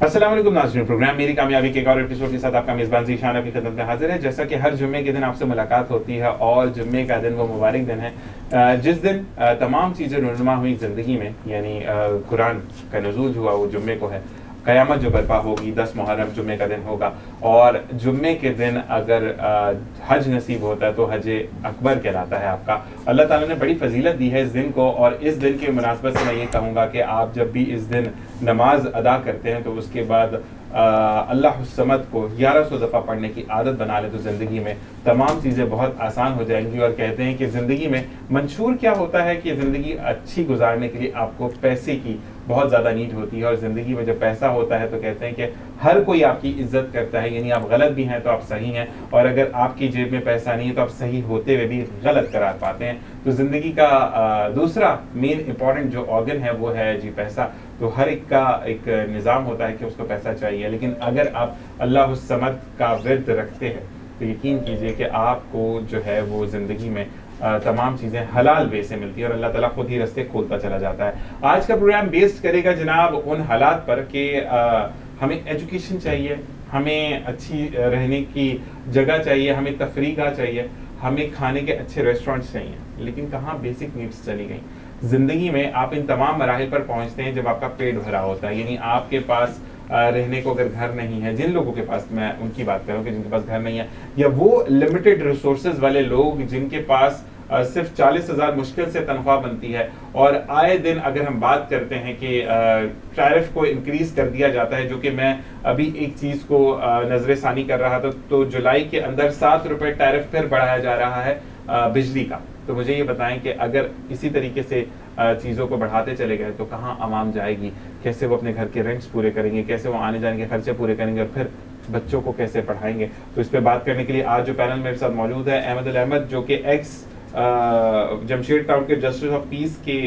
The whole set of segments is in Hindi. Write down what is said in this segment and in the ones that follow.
अस्सलाम वालेकुम नाज़रीन, प्रोग्राम मेरी कामयाबी के एक और एपिसोड के साथ आपका मेज़बान ज़ीशान आपकी खिदमत में हाजिर है। जैसा कि हर जुम्मे के दिन आपसे मुलाकात होती है और जुम्मे का दिन वो मुबारक दिन है जिस दिन तमाम चीज़ें रुनुमा हुई ज़िंदगी में, यानी कुरान का नुज़ूल हुआ वो जुम्मे को है। क़यामत जो बर्पा होगी 10 मुहर्रम जुम्मे का दिन होगा और जुम्मे के दिन अगर हज नसीब होता है तो हज अकबर कहलाता है आपका। अल्लाह ताला ने बड़ी फजीलत दी है इस दिन को और इस दिन की मुनासबत से मैं ये कहूँगा कि आप जब भी इस दिन नमाज अदा करते हैं तो उसके बाद अल्लाह समद को 1100 दफ़ा पढ़ने की आदत बना ले तो ज़िंदगी में तमाम चीज़ें बहुत आसान हो जाएंगी। और कहते हैं कि ज़िंदगी में मंशूर क्या होता है कि ज़िंदगी अच्छी गुजारने के लिए आपको पैसे की बहुत ज़्यादा नीड होती है और ज़िंदगी में जब पैसा होता है तो कहते हैं कि हर कोई आपकी इज्जत करता है, यानी आप गलत भी हैं तो आप सही हैं और अगर आपकी जेब में पैसा नहीं है तो आप सही होते हुए भी गलत करार पाते हैं। तो ज़िंदगी का दूसरा मेन इंपॉर्टेंट जो ऑर्गन है वो है जी पैसा। तो हर एक का एक निज़ाम होता है कि उसको पैसा चाहिए, लेकिन अगर आप अल्लाह समद का विर्द रखते हैं तो यकीन कीजिए कि आपको जो है वो ज़िंदगी में तमाम चीज़ें हलाल वे से मिलती है और अल्लाह ताला खुद ही रास्ते खोलता चला जाता है। आज का प्रोग्राम बेस्ड करेगा जनाब उन हालात पर कि हमें एजुकेशन चाहिए, हमें अच्छी रहने की जगह चाहिए, हमें तफरीह चाहिए, हमें खाने के अच्छे रेस्टोरेंट्स चाहिए, लेकिन कहाँ बेसिक नीड्स चली गई। ज़िंदगी में आप इन तमाम मराहिल पर पहुँचते हैं जब आपका पेट भरा होता है, यानी आपके पास रहने को अगर घर नहीं है, जिन लोगों के पास, मैं उनकी बात करूँ कि जिनके पास घर नहीं है, या वो लिमिटेड रिसोर्सेज वाले लोग जिनके पास सिर्फ 40,000 मुश्किल से तनख्वाह बनती है और आए दिन अगर हम बात करते हैं कि टैरिफ को इंक्रीज कर दिया जाता है, जो कि मैं अभी एक चीज़ को नजर सानी कर रहा था तो जुलाई के अंदर 7 रुपये टैरिफ फिर बढ़ाया जा रहा है बिजली का। तो मुझे ये बताएं कि अगर इसी तरीके से चीज़ों को बढ़ाते चले गए तो कहाँ आवाम जाएगी, कैसे वो अपने घर के रेंट्स पूरे करेंगे, कैसे वो आने जाने के खर्चे पूरे करेंगे और फिर बच्चों को कैसे पढ़ाएंगे। तो इस पर बात करने के लिए आज जो पैनल मेरे साथ मौजूद है अहमद जो कि एक्स जमशेद टाउन के जस्टिस ऑफ पीस के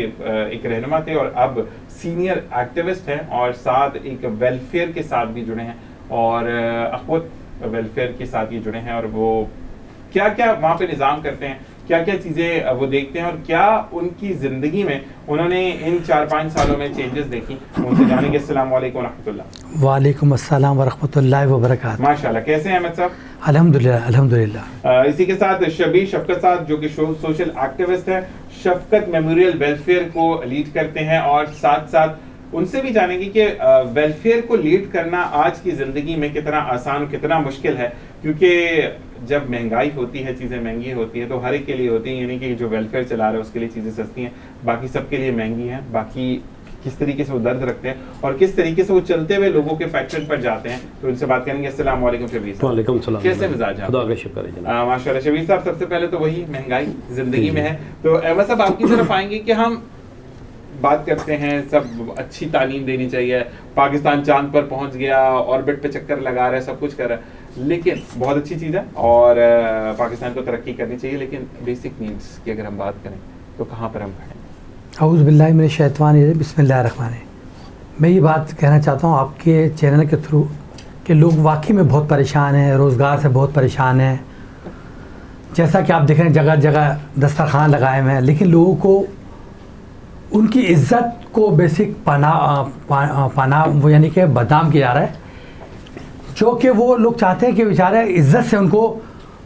एक रहनुमा थे और अब सीनियर एक्टिविस्ट हैं और साथ एक वेलफेयर के साथ भी जुड़े हैं और अखवत वेलफेयर के साथ ये जुड़े हैं और वो क्या क्या वहाँ पे निज़ाम करते हैं, क्या क्या चीज़ें वो देखते हैं और क्या उनकी ज़िंदगी में उन्होंने इन 4-5 सालों में चेंजेस देखी, उनसे जानेंगे। अस्सलाम वालेकुम रहमतुल्लाह। वालेकुम अस्सलाम व रहमतुल्लाहि व बरकातहू। माशाल्लाह, कैसे हैं अहमद साहब? अल्हम्दुलिल्लाह अल्हम्दुलिल्लाह। इसी के साथ शबीर शफकत साहब जो कि सोशल एक्टिविस्ट हैं, शफकत मेमोरियल वेलफेयर को लीड करते हैं और साथ साथ उनसे भी जानेंगे कि वेलफेयर को लीड करना आज की ज़िंदगी में कितना आसान, कितना मुश्किल है, क्योंकि जब महंगाई होती है, चीज़ें महंगी होती है तो हर एक के लिए होती है, यानी कि जो वेलफेयर चला रहा है उसके लिए चीज़ें सस्ती हैं, बाकी सबके लिए महंगी हैं। बाकी किस तरीके से वो दर्द रखते हैं और किस तरीके से वो चलते हुए लोगों के फैक्शन पर जाते हैं, तो उनसे बात करेंगे। अस्सलाम वालेकुम शबीर साहब। वालेकुम सलाम। कैसे मिजाज हैं? खुदा का शुक्र है जनाब। माशाल्लाह। शबीर साहब, सबसे पहले तो वही महंगाई ज़िंदगी में है, तो अहमद साहब आपकी तरफ आएंगे कि हम बात करते हैं सब अच्छी तालीम देनी चाहिए, पाकिस्तान चांद पर पहुंच गया, ऑर्बिट पे चक्कर लगा रहा है, सब कुछ कर रहा है, लेकिन बहुत अच्छी चीज़ है और पाकिस्तान को तरक्की करनी चाहिए, लेकिन बेसिक नीड्स की अगर हम बात करें तो कहाँ पर हम खड़े? औज़ु बिल्लाहि मिनश शैतानिर रजीम, बिस्मिल्लाहिर रहमानिर रहीम। मैं ये बात कहना चाहता हूँ आपके चैनल के थ्रू कि लोग वाकई में बहुत परेशान हैं, रोज़गार से बहुत परेशान हैं। जैसा कि आप देख रहे हैं जगह जगह दस्तरखान लगाए हुए हैं, लेकिन लोगों को उनकी इज़्ज़त को बेसिक पाना वो यानी कि बदनाम किया जा रहा है, जो कि वो लोग चाहते हैं कि बेचारे इज़्ज़त से उनको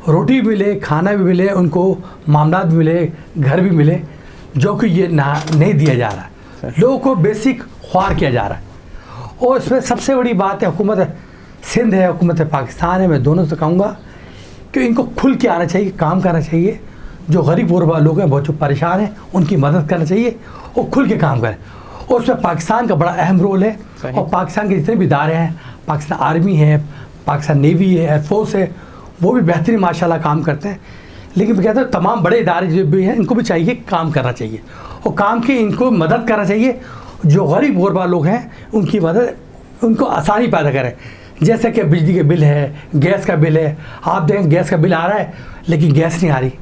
रोटी भी मिले, खाना भी मिले, उनको मामलात भी मिले, घर भी मिले, जो कि ये नहीं दिया जा रहा है। लोगों को बेसिक ख्वार किया जा रहा है और इसमें सबसे बड़ी बात है हुकूमत सिंध है, हुकूमत पाकिस्तान है। मैं दोनों से कहूँगा कि इनको खुल के आना चाहिए, काम करना चाहिए। जो गरीब गुरबा लोग हैं, बहुत जो परेशान हैं, उनकी मदद करना चाहिए और खुल के काम करें। और उसमें पाकिस्तान का बड़ा अहम रोल है और पाकिस्तान के जितने भी इदारे हैं, पाकिस्तान आर्मी है, पाकिस्तान नेवी है, एयरफोर्स है, वो भी बेहतरीन माशाल्लाह काम करते हैं। लेकिन मैं कहता हूँ तमाम बड़े इदारे जो भी हैं इनको भी चाहिए काम करना चाहिए और काम की इनको मदद करना चाहिए। जो गरीब गुरबा लोग हैं उनकी मदद, उनको आसानी पैदा करें। जैसे कि बिजली के बिल है, गैस का बिल है, आप देखें गैस का बिल आ रहा है लेकिन गैस नहीं आ रही,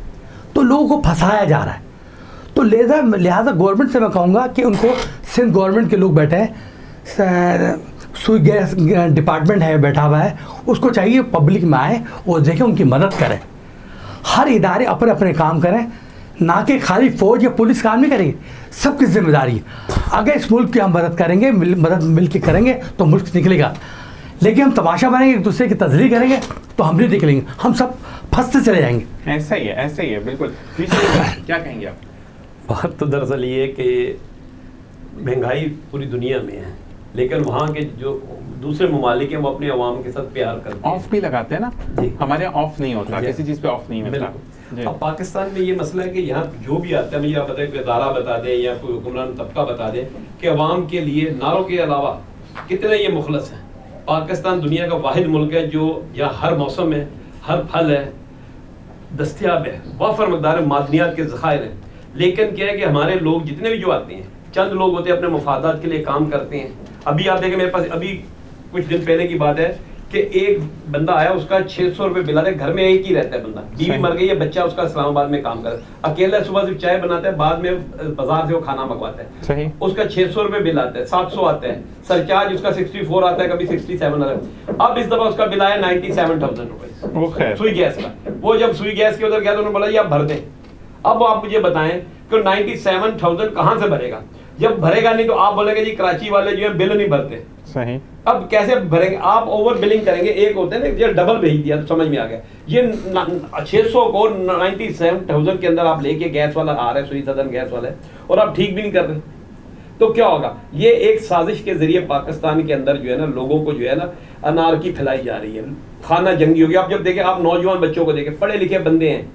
तो लोगों को फंसाया जा रहा है। तो लिहाजा गवर्नमेंट से मैं कहूँगा कि उनको, सिंध गवर्नमेंट के लोग बैठे हैं, सुई गैस डिपार्टमेंट है बैठा हुआ है, उसको चाहिए पब्लिक में आए और देखें, उनकी मदद करें। हर इदारे अपने अपने काम करें, ना कि खाली फौज या पुलिस काम नहीं करेगी, सबकी जिम्मेदारी है। अगर इस मुल्क की हम मदद करेंगे, मदद मिल के करेंगे तो मुल्क निकलेगा। लेकिन हम तमाशा बनेंगे, एक दूसरे की तजलील करेंगे तो हम नहीं निकलेंगे, हम सब फंसते चले जाएंगे। ऐसा ही है, ऐसा ही है, बिल्कुल। क्या कहेंगे आप? बात तो दरअसल ये है कि महंगाई पूरी दुनिया में है, लेकिन वहाँ के जो दूसरे ममालिक हैं वो अपने अवाम के साथ प्यार करते हैं। ऑफ भी लगाते हैं ना जी। हमारे यहाँ ऑफ नहीं होता, किसी चीज़ पे ऑफ नहीं मिलता। बिल्कुल। अब पाकिस्तान में ये मसला है कि यहाँ जो भी आता है, मुझे आप बताएं, कोई अदारा बता दें या कोई हुक्मरान तबका बता दें कि अवाम के लिए नारों के अलावा कितने ये मुखलस हैं। पाकिस्तान दुनिया का वाहिद मुल्क है जो यहाँ हर मौसम में हर फल है दस्तयाब है, वाफर मकदार में मादनियात के ज़खायर हैं। लेकिन क्या है कि हमारे लोग जितने भी जो आते हैं, चंद लोग होते हैं अपने मफादात के लिए काम करते हैं। अभी आप देखें, मेरे पास अभी कुछ दिन पहले की बात है कि एक बंदा आया, उसका 600 रुपये बिल आ रहा है, घर में एक ही रहता है बंदा, बीवी मर गई है, बच्चा उसका इस्लामाबाद में काम कर रहा है, अकेला सुबह सिर्फ चाय बनाता है, बाद में बाजार से वो खाना मंगवाता है। सही। उसका 600 रुपये बिल आता है, 700 आता है, सरचार्ज उसका 64 आता है, कभी 67 आता है। अब इस दफा उसका बिल आया 97,000 रुपये सुई गैस का। वो जब सुई गैस के उधर गया तो उन्होंने बोला ये आप भर दें। अब आप मुझे बताएं कि 97,000 कहाँ से भरेगा? जब भरेगा नहीं तो आप बोलेंगे जी कराची वाले जो है बिल नहीं भरते। सही। अब कैसे भरेंगे? आप ओवर बिलिंग करेंगे। एक होते हैं ना जो डबल भेज दिया तो समझ में आ गया। ये 600 को 97,000 के अंदर आप लेके गैस वाला आ रहा है, सुई सदन गैस वाला है, और आप ठीक भी नहीं कर रहे, तो क्या होगा? ये एक साजिश के जरिए पाकिस्तान के अंदर जो है ना लोगों को जो है ना अनारकी फैलाई जा रही है, खाना जंगी हो गया। आप जब देखें, आप नौजवान बच्चों को देखें, पढ़े लिखे बंदे हैं,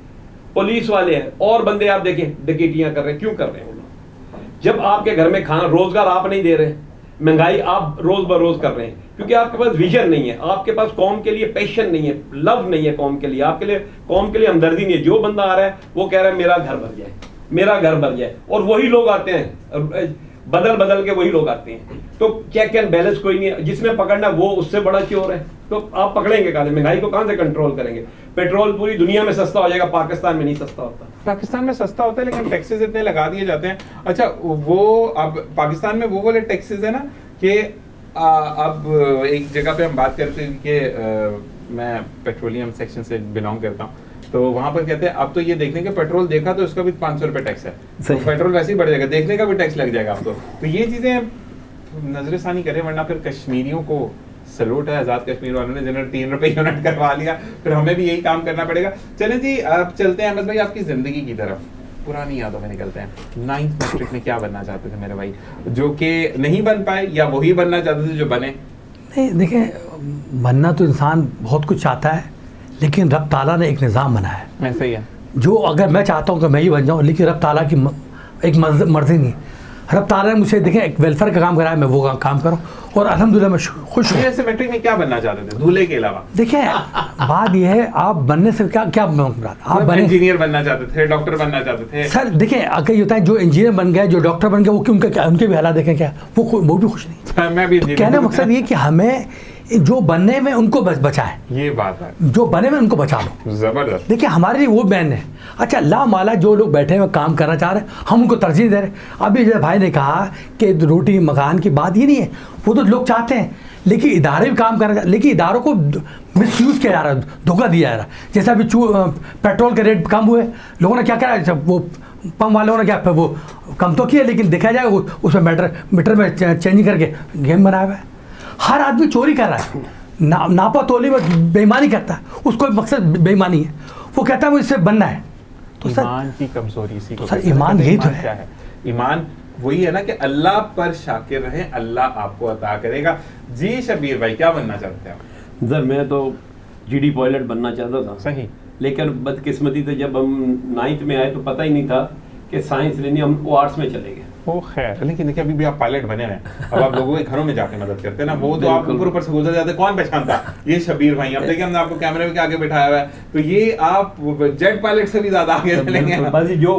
पुलिस वाले हैं, और बंदे आप देखें डकैतियां कर रहे हैं। क्यों कर रहे हैं वो लोग? जब आपके घर में खाना, रोजगार आप नहीं दे रहे, महंगाई आप रोज ब रोज कर रहे हैं, क्योंकि आपके पास विजन नहीं है, आपके पास कौम के लिए पैशन नहीं है, लव नहीं है कौम के लिए, आपके लिए कौम के लिए हमदर्दी नहीं है। जो बंदा आ रहा है वो कह रहा है मेरा घर भर जाए, मेरा घर भर जाए, और वही लोग आते हैं, बदल बदल के वही लोग आते हैं। तो चेक एंड बैलेंस कोई नहीं है, जिसने पकड़ना वो उससे बड़ा चोर है। तो आप पकड़ेंगे कहाँ से? महंगाई को कहाँ से कंट्रोल करेंगे? पेट्रोल पूरी दुनिया में सस्ता हो जाएगा, पाकिस्तान में नहीं सस्ता होता। पाकिस्तान में सस्ता होता है लेकिन टैक्सेस इतने लगा दिए जाते हैं। अच्छा, वो अब पाकिस्तान में वो वाले टैक्सेस है ना कि अब एक जगह पे हम बात करते हैं कि मैं पेट्रोलियम सेक्शन से बिलोंग करता हूँ, तो वहाँ पर कहते हैं अब तो ये देखने के पेट्रोल देखा तो उसका भी 500 रुपये टैक्स है, तो पेट्रोल वैसे ही बढ़ जाएगा, देखने का भी टैक्स लग जाएगा आपको। तो ये चीज़ें नजरसानी करें, वरना फिर कश्मीरियों को सलूट है, आज़ाद कश्मीर वालों ने जिन्होंने 3 रुपये यूनिट करवा लिया, फिर हमें भी यही काम करना पड़ेगा। चलें जी, अब चलते हैं अहमद भाई आपकी ज़िंदगी की तरफ, पुरानी यादों में निकलते हैं। 9th मैट्रिक में क्या बनना चाहते थे मेरे भाई, जो कि नहीं बन पाए, या वही बनना चाहते थे जो बने? नहीं, देखें, बनना तो इंसान बहुत कुछ चाहता है, लेकिन रब ताला ने एक निज़ाम बनाया है। ऐसा ही है। जो अगर मैं चाहता हूँ कि मैं ही बन जाऊँ, लेकिन रब ताला की एक मर्ज़ी नहीं। रब ताला ने मुझे देखें एक वेलफेयर का काम कराया, मैं वो काम करूँ, और अल्हम्दुलिल्लाह मैं खुश हूँ। ऐसे मैट्रिक में क्या बनना चाहते थे दूल्हे के अलावा? देखिए, बात यह है, आप बनने से क्या मुराद? आप बने इंजीनियर बनना चाहते थे, डॉक्टर बनना चाहते थे? सर देखिए, अगर ये होता है जो इंजीनियर बन गए, जो डॉक्टर बन गए, वो उनके भी हालात देखें क्या, वो भी खुश नहीं। मैं भी कहने का मकसद ये कि हमें जो बनने में उनको बचाएं, ये बात है, जो बने में उनको बचा लो। जबरदस्त। देखिए, हमारे लिए वो बैन है। अच्छा, ला माला जो लोग बैठे हुए काम करना चाह रहे हैं, हम उनको तरजीह दे रहे हैं। अभी जैसे भाई ने कहा कि रोटी मकान की बात ये नहीं है, वो तो लोग चाहते हैं, लेकिन इदारे भी काम करना, लेकिन इदारों को मिसयूज़ किया जा रहा है, धोखा दिया जा रहा है। जैसे अभी पेट्रोल के रेट कम हुए, लोगों ने क्या करा, वो पंप वालों ने क्या वो कम तो किया, लेकिन देखा जाए उसमें मीटर में चेंज करके गेम बनाया हुआ है। हर आदमी चोरी कर रहा है, नापा तोली में बेईमानी करता है, उसको मकसद बेईमानी है, वो कहता है वो इससे बनना है। तो ईमान की कमजोरी इसी को सर, ईमान यही तो क्या है? ईमान वही है ना कि अल्लाह पर शाकिर रहें, अल्लाह आपको अता करेगा। जी शबीर भाई, क्या बनना चाहते हैं आप? सर मैं तो जीडी पायलट बनना चाहता था। सही। लेकिन बदकिस्मती से जब हम 9th में आए तो पता ही नहीं था कि साइंस लेनी, हम वो आर्ट्स में चले गए। ओ खैर, लेकिन देखिए अभी भी आप पायलट बने हैं, अब आप लोगों के घरों में जाके मदद करते हैं ना, वो तो आप ऊपर से गुजर जाते, कौन पहचानता? ये शबीर भाई, अब देखिए हमने आपको कैमरे के आगे बिठाया हुआ है, तो ये आप जेट पायलट से भी ज्यादा आगे चलेंगे। बस जो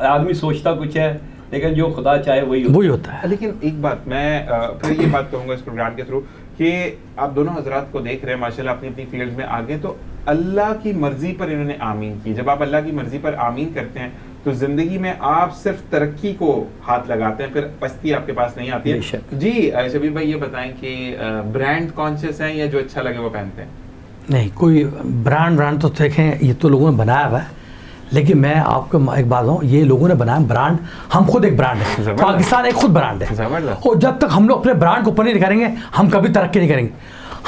आदमी सोचता कुछ है, लेकिन जो खुदा चाहे वही होता है। लेकिन एक बात मैं फिर ये बात कहूँगा इस प्रोग्राम के थ्रू कि आप दोनों हजरात को देख रहे हैं माशाल्लाह अपनी अपनी फील्ड में आगे, तो अल्लाह की मर्जी पर इन्होंने आमीन की। जब आप अल्लाह की मर्जी पर आमीन करते हैं तो जिंदगी में आप सिर्फ तरक्की को हाथ लगाते हैं, फिर पस्ती आपके पास नहीं आती है। जी शबीर भाई, ये बताएं कि ब्रांड कॉन्शियस हैं या जो अच्छा लगे वो पहनते हैं? नहीं, कोई ब्रांड तो देखें, ये तो लोगों ने बनाया हुआ है, लेकिन मैं आपको एक बात हूँ, ये लोगों ने बनाया ब्रांड, हम खुद एक ब्रांड है, जबरदस्त। पाकिस्तान एक खुद ब्रांड है। जबरदस्त। और जब तक हम लोग अपने ब्रांड को ऊपर नहीं करेंगे हम कभी तरक्की नहीं करेंगे।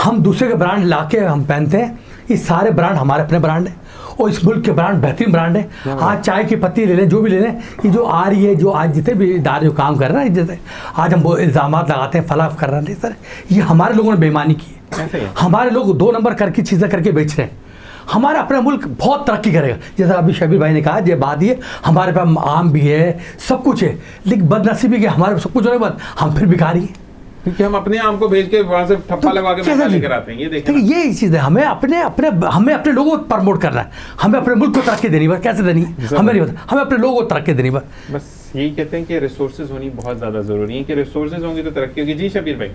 हम दूसरे के ब्रांड लाके हम पहनते हैं, ये सारे ब्रांड हमारे अपने ब्रांड हैं और इस मुल्क के ब्रांड बेहतरीन ब्रांड है। आज चाय की पत्ती ले लें, जो भी ले लें, ये जो आ रही है, जो आज जितने भी इदारे जो काम कर रहे हैं, जैसे आज हम वो इल्ज़ाम लगाते हैं फला कर रहे हैं, सर ये हमारे लोगों ने बेईमानी की ऐसे ही है। है। हमारे लोग 2 नंबर करके चीज़ें करके बेच रहे हैं। हमारा अपना मुल्क बहुत तरक्की करेगा, जैसा अभी शबीर भाई ने कहा, ये बात ये हमारे पास आम भी है, सब कुछ है, लेकिन बदनसीबी के हमारे सब कुछ होने के बाद हम फिर भिखारी हैं। क्योंकि हम अपने आम को भेज के वहां से ठप्पा लगा के महंगा लेकर आते हैं। ये देखिए देखिए ये चीज़ है, हमें अपने लोगों को प्रमोट करना है, हमें अपने मुल्क को तरक्की देनी है। कैसे देनी है हमें नहीं पता, हमें अपने लोगों को तरक्की देनी है। बस यही कहते हैं कि रिसोर्सेज होनी बहुत ज़्यादा ज़रूरी है, कि रिसोर्सेज होंगे तो तरक्की होगी। जी शबीर भाई,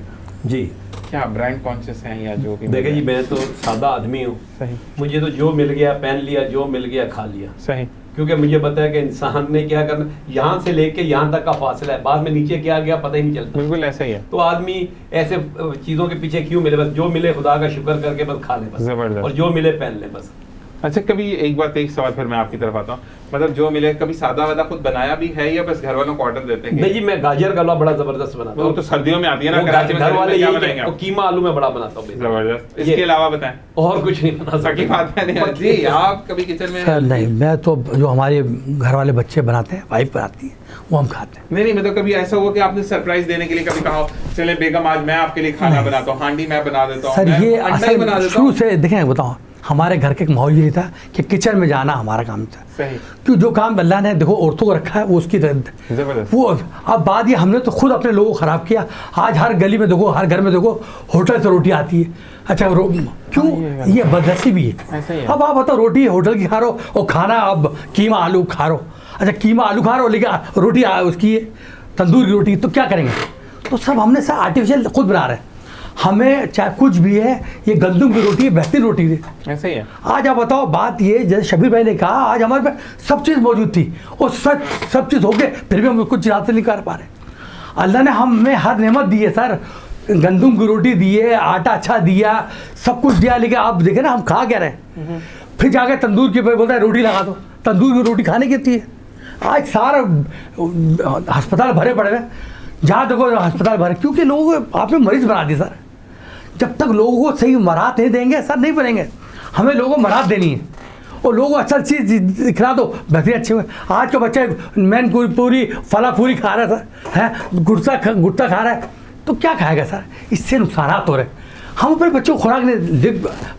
जी क्या ब्रांड कॉन्शियस हैं या जो भी? देखिए जी, मैं तो सादा आदमी हूँ, सही मुझे तो जो मिल गया पहन लिया, जो मिल गया खा लिया, सही। क्योंकि मुझे पता है कि इंसान ने क्या करना, यहाँ से लेके यहाँ तक का फासला है, बाद में नीचे क्या गया पता ही नहीं चलता। बिल्कुल ऐसा ही है। तो आदमी ऐसे चीज़ों के पीछे क्यों मिले, बस जो मिले खुदा का शुक्र करके बस खा ले बस, जबरदस्त। और जो मिले पहन ले बस। अच्छा, कभी एक सवाल फिर मैं आपकी तरफ आता हूँ, मतलब जो मिले कभी सादा वादा खुद बनाया भी है या बस घर वालों को ऑर्डर देते हैं? नहीं जी, मैं गाजर का हलवा बड़ा जबरदस्त बनाता वो हूँ। तो सर्दियों में आती है ना, वो कराची में घर वाले क्या यही बनाएंगे वो आप? कीमा आलू में बड़ा बनाता हूँ। जबरदस्त। ये- इसके अलावा बताएं। और कुछ नहीं बना सकी बात है नहीं जी, आप कभी किचन में? सर नहीं, मैं तो जो हमारे घर वाले बच्चे बनाते हैं, वाइफ बनाती है, वो हम खाते हैं। नहीं, मतलब कभी ऐसा हुआ कि आपने सरप्राइज देने के लिए कभी कहा चले बेगम आज मैं आपके लिए खाना बनाता हूँ, हांडी मैं बना देता हूँ, सर मैं ये अंडा ही बना असल देता शुरू हूँ? से देखें बताओ, हमारे घर के एक माहौल ये था कि किचन में जाना हमारा काम था। सही। क्यों जो काम अल्लाह ने देखो औरतों को रखा है वो उसकी जबरदस्त। वो अब बात ये हमने तो खुद अपने लोगों को ख़राब किया। आज हर गली में देखो, हर घर में देखो, होटल से रोटी आती है। अच्छा क्यों? ये बदनसीबी है। ऐसा ही है। अब आप बताओ, रोटी होटल की खा रहे हो और खाना अब कीमा आलू खा रहे हो। अच्छा कीमा आलू खा रहे हो लेकिन रोटी उसकी है तंदूर की रोटी, तो क्या करेंगे? तो सब हमने सब आर्टिफिशियल खुद बना रहे हैं। हमें चाहे कुछ भी है, ये गंदम की रोटी है, बेहतरीन रोटी है। ऐसा ही है। आज आप बताओ, बात ये जैसे शबीर भाई ने कहा, आज हमारे पास सब चीज़ मौजूद थी और सब चीज़ हो गए, फिर भी हम कुछ रास्ते नहीं कर पा रहे। अल्लाह ने हमें हर नेमत दी है सर, गंदम की रोटी दी है, आटा अच्छा दिया, सब कुछ दिया, लेकिन आप देखें ना हम खा क्या रहे। फिर जाके तंदूर के पे बोलता है रोटी लगा दो, तंदूर की रोटी खाने की थी। आज सारा अस्पताल भरे पड़े हैं, जहाँ देखो अस्पताल भरे, क्योंकि लोगों को आपने मरीज बना दिया सर। जब तक लोगों को सही मराहत नहीं देंगे सर, नहीं बनेंगे। हमें लोगों को मराहत देनी है और लोगों को अच्छा चीज़ दिखला दो, बेहतरीन अच्छे हुए। आज का बच्चा मैन पूरी फला पूरी खा रहा था, है गुट्टा खा रहा है, तो क्या खाएगा सर? इससे नुकसानात हो रहे हैं। हम अपने बच्चों को खुराक नहीं,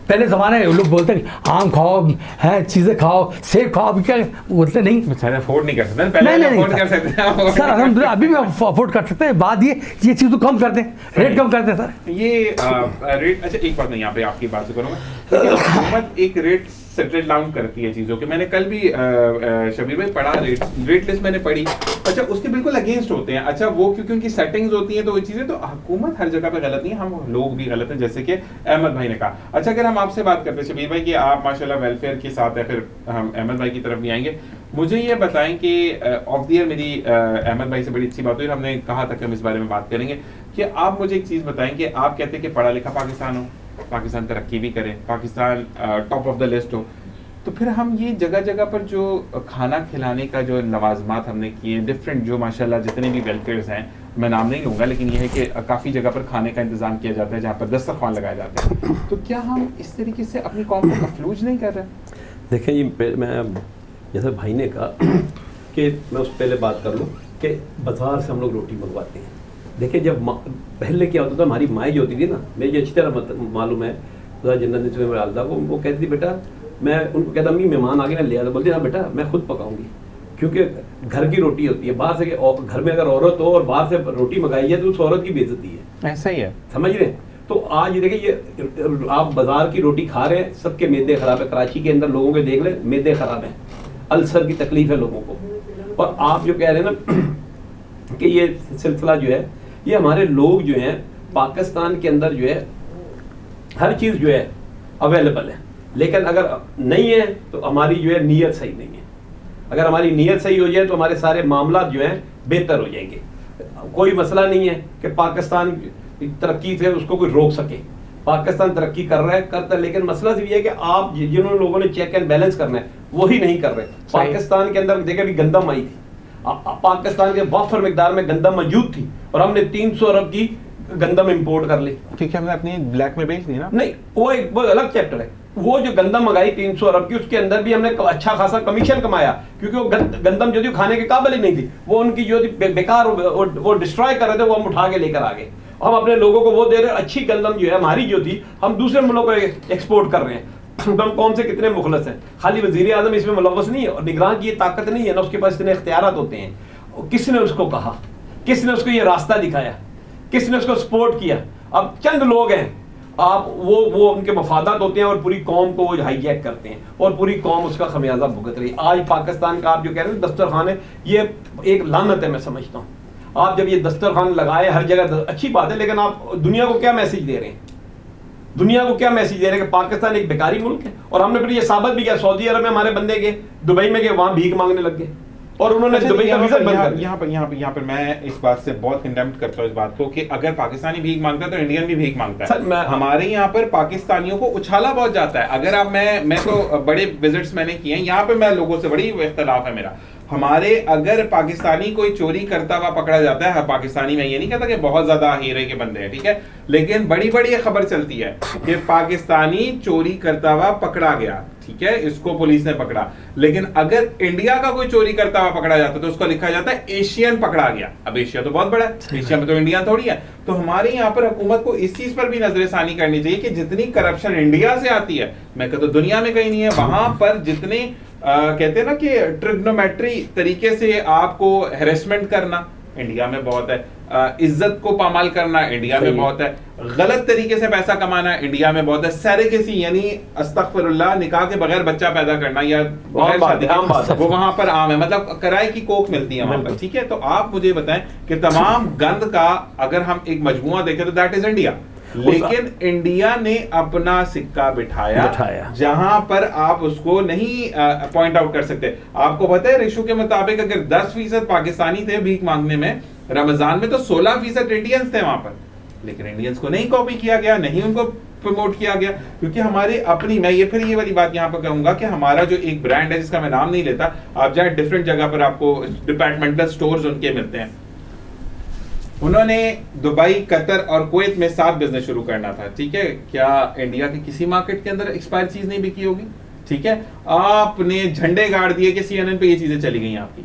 पहले ज़माने लोग बोलते हैं आम खाओ, है चीज़ें खाओ, सेब खाओ, अभी क्या बोलते नहीं, बेचारे अफोर्ड नहीं कर सकते, पहले अफोर्ड कर सकते हैं सर अल्हम्दुलिल्लाह अभी भी अफोर्ड कर सकते हैं। बात ये चीज़ तो कम कर दें, रेट कम कर दें सर। ये रेट। अच्छा, एक बात मैं यहाँ पे आपकी बात से करूँगा, हुकूमत एक रेट सेटल डाउन करती है चीज़ों के। मैंने कल भी शबीर भाई पढ़ा, रेट लिस्ट मैंने पढ़ी। अच्छा, उसके बिल्कुल अगेंस्ट होते हैं। अच्छा, वो क्योंकि उनकी सेटिंग्स होती हैं तो वो चीज़ें, तो हुकूमत हर जगह पे गलत नहीं है, हम लोग भी गलत हैं, जैसे कि अहमद भाई ने कहा। अच्छा, अगर हम आपसे बात करते हैं शबीर भाई कि आप माशाल्लाह वेलफेयर के साथ है, फिर हम अहमद भाई की तरफ भी आएंगे। मुझे ये बताएं कि ऑफ द ईयर मेरी अहमद भाई से बड़ी अच्छी बात हुई, हमने कहा था कि हम इस बारे में बात करेंगे, कि आप मुझे एक चीज़ बताएं कि आप कहते हैं कि पढ़ा लिखा पाकिस्तान हो, पाकिस्तान तरक्की भी करे, Pakistan top of the list हो, तो फिर हम ये जगह जगह पर जो खाना खिलाने का जो लवाजमात हमने किए डिफरेंट, जो माशाल्लाह जितने भी वेलफेयर्स हैं, मैं नाम नहीं लूँगा, लेकिन ये है कि काफ़ी जगह पर खाने का इंतज़ाम किया जाता है जहाँ पर दस्तरखान लगाए जाते हैं, तो क्या हम इस तरीके से अपनी कौम को मफलूज नहीं कर रहे? देखें जी, मैं जैसे भाई ने कहा कि मैं उस पहले बात कर लूँ कि बाज़ार से हम लोग रोटी मंगवाते हैं। देखिए, जब पहले क्या होता था, हमारी माएँ जो होती थी ना, मुझे अच्छी तरह मालूम है, खुदा जन्नत में डालता, वो कहती थी बेटा, मैं उनको कहता अम्मी मेहमान आ गए, मैं ले आता, बोलती हाँ बेटा मैं खुद पकाऊंगी, क्योंकि घर की रोटी होती है। बाहर से घर में अगर औरत हो और बाहर से रोटी मंगाई है तो उस औरत की बेइज्जती है। ऐसा ही है, समझ रहे हैं? तो आज देखिए, ये आप बाजार की रोटी खा रहे हैं, सबके मैदे खराब है। कराची के अंदर लोगों के देख लें, मैदे खराब है, अल्सर की तकलीफ है लोगों को। और आप जो कह रहे हैं ना कि ये सिलसिला जो है, ये हमारे लोग जो हैं पाकिस्तान के अंदर जो है हर चीज़ जो है अवेलेबल है, लेकिन अगर नहीं है तो हमारी जो है नीयत सही नहीं है। अगर हमारी नीयत सही हो जाए तो हमारे सारे मामला जो हैं बेहतर हो जाएंगे। कोई मसला नहीं है कि पाकिस्तान तरक्की से उसको कोई रोक सके, पाकिस्तान तरक्की कर रहा है, करता है, लेकिन मसला सिर्फ ये है कि आप जिन लोगों ने चेक एंड बैलेंस करना है वही नहीं कर रहे। पाकिस्तान के अंदर देखे अभी गंदम आई थी, पाकिस्तान के वाफर मिकदार में गंदम मौजूद थी और हमने 300 अरब की गंदम इंपोर्ट कर ली, क्योंकि हमने अपनी ब्लैक में बेच दी ना। नहीं वो अलग चैप्टर है। वो जो गंदम मंगाई 300 अरब की, उसके अंदर भी हमने अच्छा खासा कमीशन कमाया, क्योंकि वो गंदम जो थी खाने के काबिल ही नहीं थी, वो उनकी जो थी बेकार वो डिस्ट्रॉय कर रहे थे, वो हम उठा के लेकर आ गए। हम अपने लोगों को वो दे रहे हैं, अच्छी गंदम जो है हमारी जो थी हम दूसरे मुल्कों को एक्सपोर्ट कर रहे हैं। हम कौन से कितने मुखलस हैं, खाली वजीर आजम इसमें मुलव्वस नहीं है और निगरान की ये ताकत नहीं है ना, उसके पास इतने इख्तियारात होते हैं। किसने उसको कहा, किसने उसको ये रास्ता दिखाया, किसने उसको सपोर्ट किया? अब चंद लोग हैं, आप वो उनके मफादात होते हैं और पूरी कौम को वो हाईजैक करते हैं और पूरी कौम उसका खमियाजा भुगत रही है। आज पाकिस्तान का आप जो कह रहे हैं दस्तरखान है, ये एक लानत है मैं समझता हूँ। आप जब ये दस्तरखान लगाए हर जगह, अच्छी बात है, लेकिन आप दुनिया को क्या मैसेज दे रहे हैं? दुनिया को क्या मैसेज दे रहे हैं कि पाकिस्तान एक बेकारी मुल्क है? और हमने फिर ये साबित भी किया, सऊदी अरब में हमारे बंदे गए, दुबई में गए, वहां भीख मांगने लग गए और उन्होंने दुबई का वीजा बंद कर दिया। यहाँ पर मैं इस बात से बहुत कंडेम्ड करता हूँ इस बात को कि अगर पाकिस्तानी भीख मांगता है तो इंडियन भी भीख मांगता है। हमारे यहाँ पर पाकिस्तानियों को उछाला बहुत जाता है। अगर आप मैं तो बड़े विजिट्स मैंने किए हैं यहाँ पे, मैं लोगों से बड़ी इख्तलाफ है मेरा। हमारे अगर पाकिस्तानी कोई चोरी करता हुआ पकड़ा जाता है, पाकिस्तानी में ये नहीं कहता कि बहुत ज्यादा हीरे के बंदे हैं, ठीक है, लेकिन बड़ी बड़ी खबर चलती है कि पाकिस्तानी चोरी करता हुआ पकड़ा गया, ठीक है, इसको पुलिस ने पकड़ा। लेकिन अगर इंडिया का कोई चोरी करता हुआ पकड़ा जाता है तो उसको लिखा जाता है एशियन पकड़ा गया। अब एशिया तो बहुत बड़ा है, एशिया में तो इंडिया थोड़ी है। तो हमारे यहाँ पर हुकूमत को इस चीज पर भी नजरसानी करनी चाहिए कि जितनी करप्शन इंडिया से आती है, मैं कहता हूं दुनिया में कहीं नहीं है, वहां पर जितने कहते हैं ना कि ट्रिग्नोमेट्री तरीके से आपको हैरेसमेंट करना इंडिया में बहुत है, इज्जत को पामाल करना इंडिया में बहुत है, गलत तरीके से पैसा कमाना इंडिया में बहुत है, सरेगेसी यानी अस्तगफिरुल्लाह निकाह के बगैर बच्चा पैदा करना या बगैर शादी, वो वहां पर आम है, मतलब किराए की कोक मिलती है वहां पर, ठीक है। तो आप मुझे बताएं कि तमाम गंद का अगर हम एक मजमुआ देखें तो दैट इज इंडिया, लेकिन इंडिया ने अपना सिक्का बिठाया जहां पर आप उसको नहीं पॉइंट आउट कर सकते। आपको पता है रेशो के मुताबिक अगर 10% पाकिस्तानी थे भीख मांगने में रमजान में, तो 16% इंडियंस थे वहां पर, लेकिन इंडियंस को नहीं कॉपी किया गया, नहीं उनको प्रमोट किया गया, क्योंकि हमारे अपनी, मैं ये फिर ये वाली बात यहाँ पर कहूंगा कि हमारा जो एक ब्रांड है जिसका मैं नाम नहीं लेता, आप जाए डिफरेंट जगह पर आपको डिपार्टमेंटल स्टोर्स उनके मिलते हैं। उन्होंने दुबई, कतर और कुवैत में 7 बिजनेस शुरू करना था, ठीक है, क्या इंडिया के किसी मार्केट के अंदर एक्सपायर चीज नहीं बिकी होगी? ठीक है, आपने झंडे गाड़ दिए कि CNN पे ये चीजें चली गई आपकी।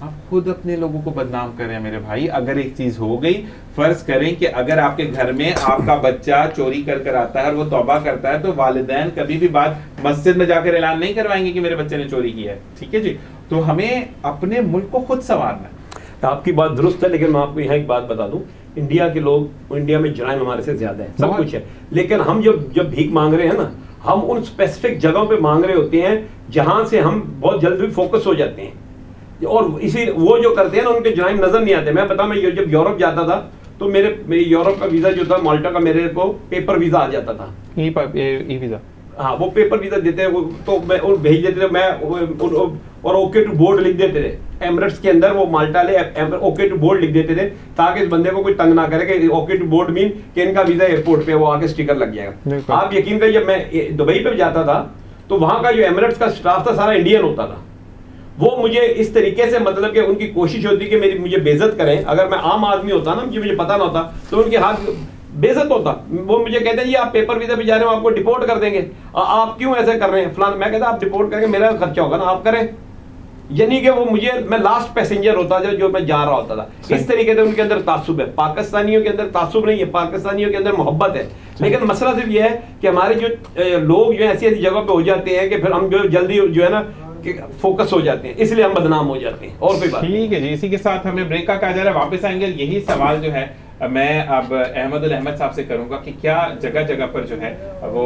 आप खुद अपने लोगों को बदनाम कर रहे हैं मेरे भाई। अगर एक चीज हो गई, फर्ज करें कि अगर आपके घर में आपका बच्चा चोरी कर आता है और वो तौबा करता है, तो वालिदैन कभी भी बात मस्जिद में जाकर ऐलान नहीं करवाएंगे कि मेरे बच्चे ने चोरी किया है, ठीक है जी। तो हमें अपने मुल्क को खुद संवारना है। आपकी बात दुरुस्त है, लेकिन मैं आपको यहाँ एक बात बता दूं, इंडिया के लोग, इंडिया में जराइम हमारे से ज्यादा है, सब कुछ है, लेकिन हम जब भीख मांग रहे हैं ना, हम उन स्पेसिफिक जगहों पे मांग रहे होते हैं जहां से हम बहुत जल्दी फोकस हो जाते हैं, और इसी वो जो करते हैं ना उनके जराइम नजर नहीं आते। मैं पता, मैं जब यूरोप जाता था तो मेरे यूरोप का वीजा जो था, माल्टा का, मेरे को पेपर वीजा आ जाता था, ई वीजा, हाँ वो पेपर वीजा देते हैं, तो मैं भेज देते थे, मैं और ओके टू बोर्ड लिख देते थे एमिरेट्स के अंदर, वो माल्टा ले ओके टू बोर्ड लिख देते थे ताकि इस बंदे को कोई तंग ना करे कि ओके टू बोर्ड मीन कि इनका वीजा एयरपोर्ट पे वो आके स्टिकर लग जाएगा। आप यकीन करिए, जब मैं दुबई पे जाता था तो वहां का जो एमिरेट्स का स्टाफ था सारा इंडियन होता था। वो मुझे इस तरीके से, मतलब कि उनकी कोशिश होती कि मुझे बेइज्जत करें। अगर मैं आम आदमी होता ना, मुझे पता ना होता, तो उनके हाथ बेइज्जत होता। वो मुझे कहते हैं जी आप पेपर वीजा पे जा रहे हो, आपको डिपोर्ट कर देंगे, आप क्यों ऐसे कर रहे हैं फलान। मैं कहता आप डिपोर्ट करेंगे, मेरा खर्चा होगा ना, आप करें। यानी कि वो मैं लास्ट पैसेंजर होता था जो मैं जा रहा होता था। इस तरीके से उनके अंदर तासुब है। पाकिस्तानियों के अंदर तासुब नहीं है, पाकिस्तानियों के अंदर मोहब्बत है। लेकिन मसला सिर्फ ये है कि हमारे जो लोग जो है ऐसी ऐसी जगह पे हो जाते हैं कि फिर हम जो जल्दी जो है ना फोकस हो जाते हैं, इसलिए हम बदनाम हो जाते हैं, और कोई बात। ठीक है जी, इसी के साथ हमें ब्रेक का कहा जा रहा है, वापस आएंगे। यही सवाल जो है मैं अब अहमद साहब से करूंगा कि क्या जगह जगह पर जो है वो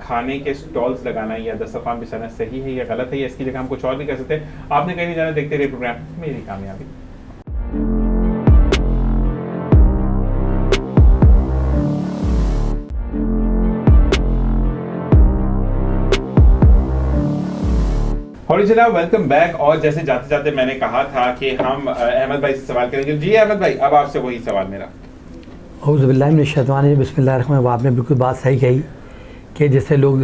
खाने के स्टॉल्स लगाना या दस्तरखान बिछाना सही है या गलत है, या इसकी जगह हम कुछ और भी कर सकते हैं। आपने कहीं नहीं जाना, देखते रहिए प्रोग्राम मेरी कामयाबी। और जनाब वेलकम बैक। और जैसे जाते जाते मैंने कहा था कि हम अहमद भाई से सवाल करेंगे। जी अहमद भाई, अब आपसे वही सवाल मेरा। औज़ुबिल्लाहि मिनश शैतानिर रजीम, बिस्मिल्लाहिर रहमानिर रहीम। आपने बिल्कुल बात सही कही कि जैसे लोग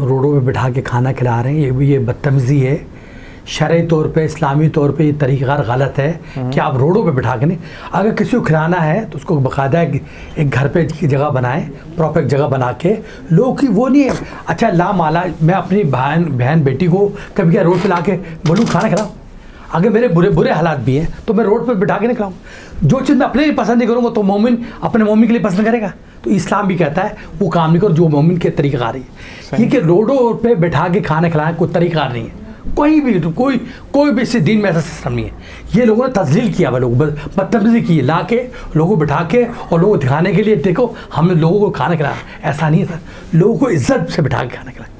रोडों पे बिठा के खाना खिला रहे हैं, ये बदतमीज़ी है। शरई तौर पे, इस्लामी तौर पे ये तरीक़ा गलत है कि आप रोडों पे बिठा के नहीं, अगर किसी को खिलाना है तो उसको बाकायदा एक घर पे की जगह बनाएं, प्रॉपर जगह बना के। लोगों की वो नहीं है, अच्छा ला माला मैं अपनी बहन बेटी को कभी क्या रोड पे ला के बोलूँ खाना खिलाओ, अगर मेरे बुरे हालात भी हैं तो मैं रोड पर बिठा के नहीं खिलाऊँ। जो चीज़ मैं अपने लिए पसंद नहीं करूँगा तो मोमिन अपने मोमिन के लिए पसंद करेगा। तो इस्लाम भी कहता है वो काम नहीं करो जो मोमिन के तरीक़ा आ रही है। ये कि रोडों पे बिठा के खाना खिलाना कोई तरीक़ा नहीं है, कोई भी तो कोई भी इस दीन में ऐसा सिस्टम नहीं है। ये लोगों ने तजलील किया हुआ, लोग बदतमीजी की ला के लोगों को बिठा के और लोगों को दिखाने के लिए देखो हमने लोगों को खाना खिलाया। ऐसा नहीं है सर, लोगों को इज्जत से बिठा के खाना खिलाएं,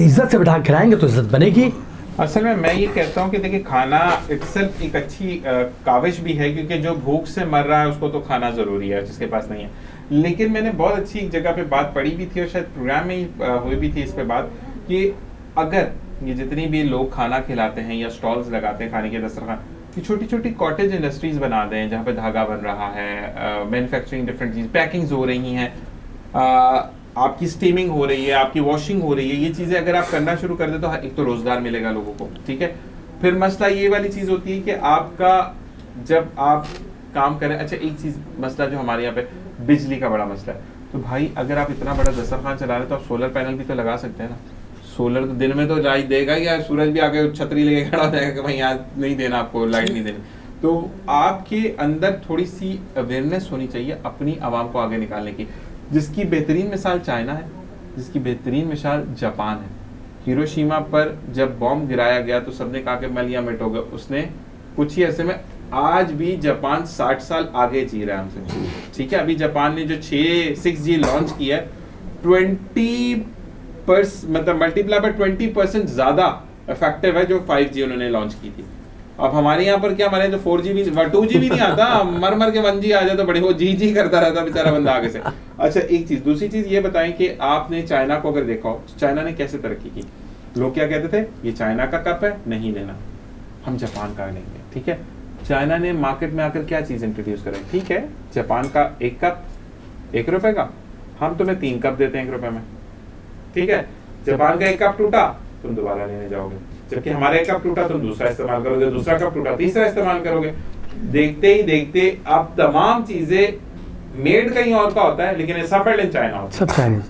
इज्जत से बिठा के खिलाएंगे तो इज्जत बनेगी। असल में मैं ये कहता हूँ कि देखिए खाना इट्सेल्फ एक अच्छी काविश भी है, क्योंकि जो भूख से मर रहा है उसको तो खाना ज़रूरी है जिसके पास नहीं है। लेकिन मैंने बहुत अच्छी एक जगह पे बात पढ़ी भी थी और शायद प्रोग्राम में ही हुई भी थी इस पे बात कि अगर ये जितनी भी लोग खाना खिलाते हैं या स्टॉल्स लगाते हैं खाने के दस्तरखान, कि छोटी छोटी कॉटेज इंडस्ट्रीज बना दें जहाँ पे धागा बन रहा है, मैन्युफैक्चरिंग डिफरेंट चीज़ पैकिंग्स हो रही हैं, आपकी स्टीमिंग हो रही है, आपकी वॉशिंग हो रही है, ये चीज़ें अगर आप करना शुरू कर दे तो एक तो रोज़गार मिलेगा लोगों को, ठीक है। फिर मसला ये वाली चीज़ होती है कि आपका जब आप काम करें, अच्छा एक चीज़ मसला जो हमारे यहाँ पे बिजली का बड़ा मसला है, तो भाई अगर आप इतना बड़ा दस्तरखान चला रहे हैं तो आप सोलर पैनल भी तो लगा सकते हैं ना। सोलर तो दिन में तो लाइट देगा या सूरज भी आके छतरी लेके खड़ा हो जाएगा कि भाई आज नहीं देना आपको, लाइट नहीं देनी। तो आपके अंदर थोड़ी सी अवेयरनेस होनी चाहिए अपनी आवाम को आगे निकालने की, जिसकी बेहतरीन मिसाल चाइना है, जिसकी बेहतरीन मिसाल जापान है। हिरोशिमा पर जब बॉम्ब गिराया गया तो सबने कहा कि मलिया मिटोगे, उसने कुछ ही ऐसे में आज भी जापान 60 साल आगे जी रहा है हमसे, ठीक है। अभी जापान ने जो 6G लॉन्च किया है 20% मतलब मल्टीप्लाई बाय 20% ज्यादा इफेक्टिव है जो 5G उन्होंने लॉन्च की थी। अब हमारे यहाँ पर क्या, हमारे तो 4G भी 2G भी नहीं आता, मर के 1G आ जाए तो बड़े वो जी करता रहता बेचारा बंदा आगे से। अच्छा एक चीज, दूसरी चीज ये बताएं कि आपने चाइना को अगर देखा हो, चाइना ने कैसे तरक्की की। लोग क्या कहते थे, ये चाइना का कप है नहीं लेना, हम जापान का लेंगे, ठीक है। चाइना ने मार्केट में आकर क्या चीज इंट्रोड्यूस करें, ठीक है जापान का एक कप 1 रुपए का, हम तुम्हें 3 कप देते हैं 1 रुपए में, ठीक है। जापान का 1 कप टूटा तुम दोबारा लेने जाओगे, जबकि हमारा 1 कप टूटा तुम दूसरा इस्तेमाल करोगे, दूसरा कप टूटा तीसरा इस्तेमाल करोगे। देखते ही देखते अब तमाम चीजें मेड कहीं और का होता है लेकिन असम्बल्ड इन चाइना होता है, सब चाइनीज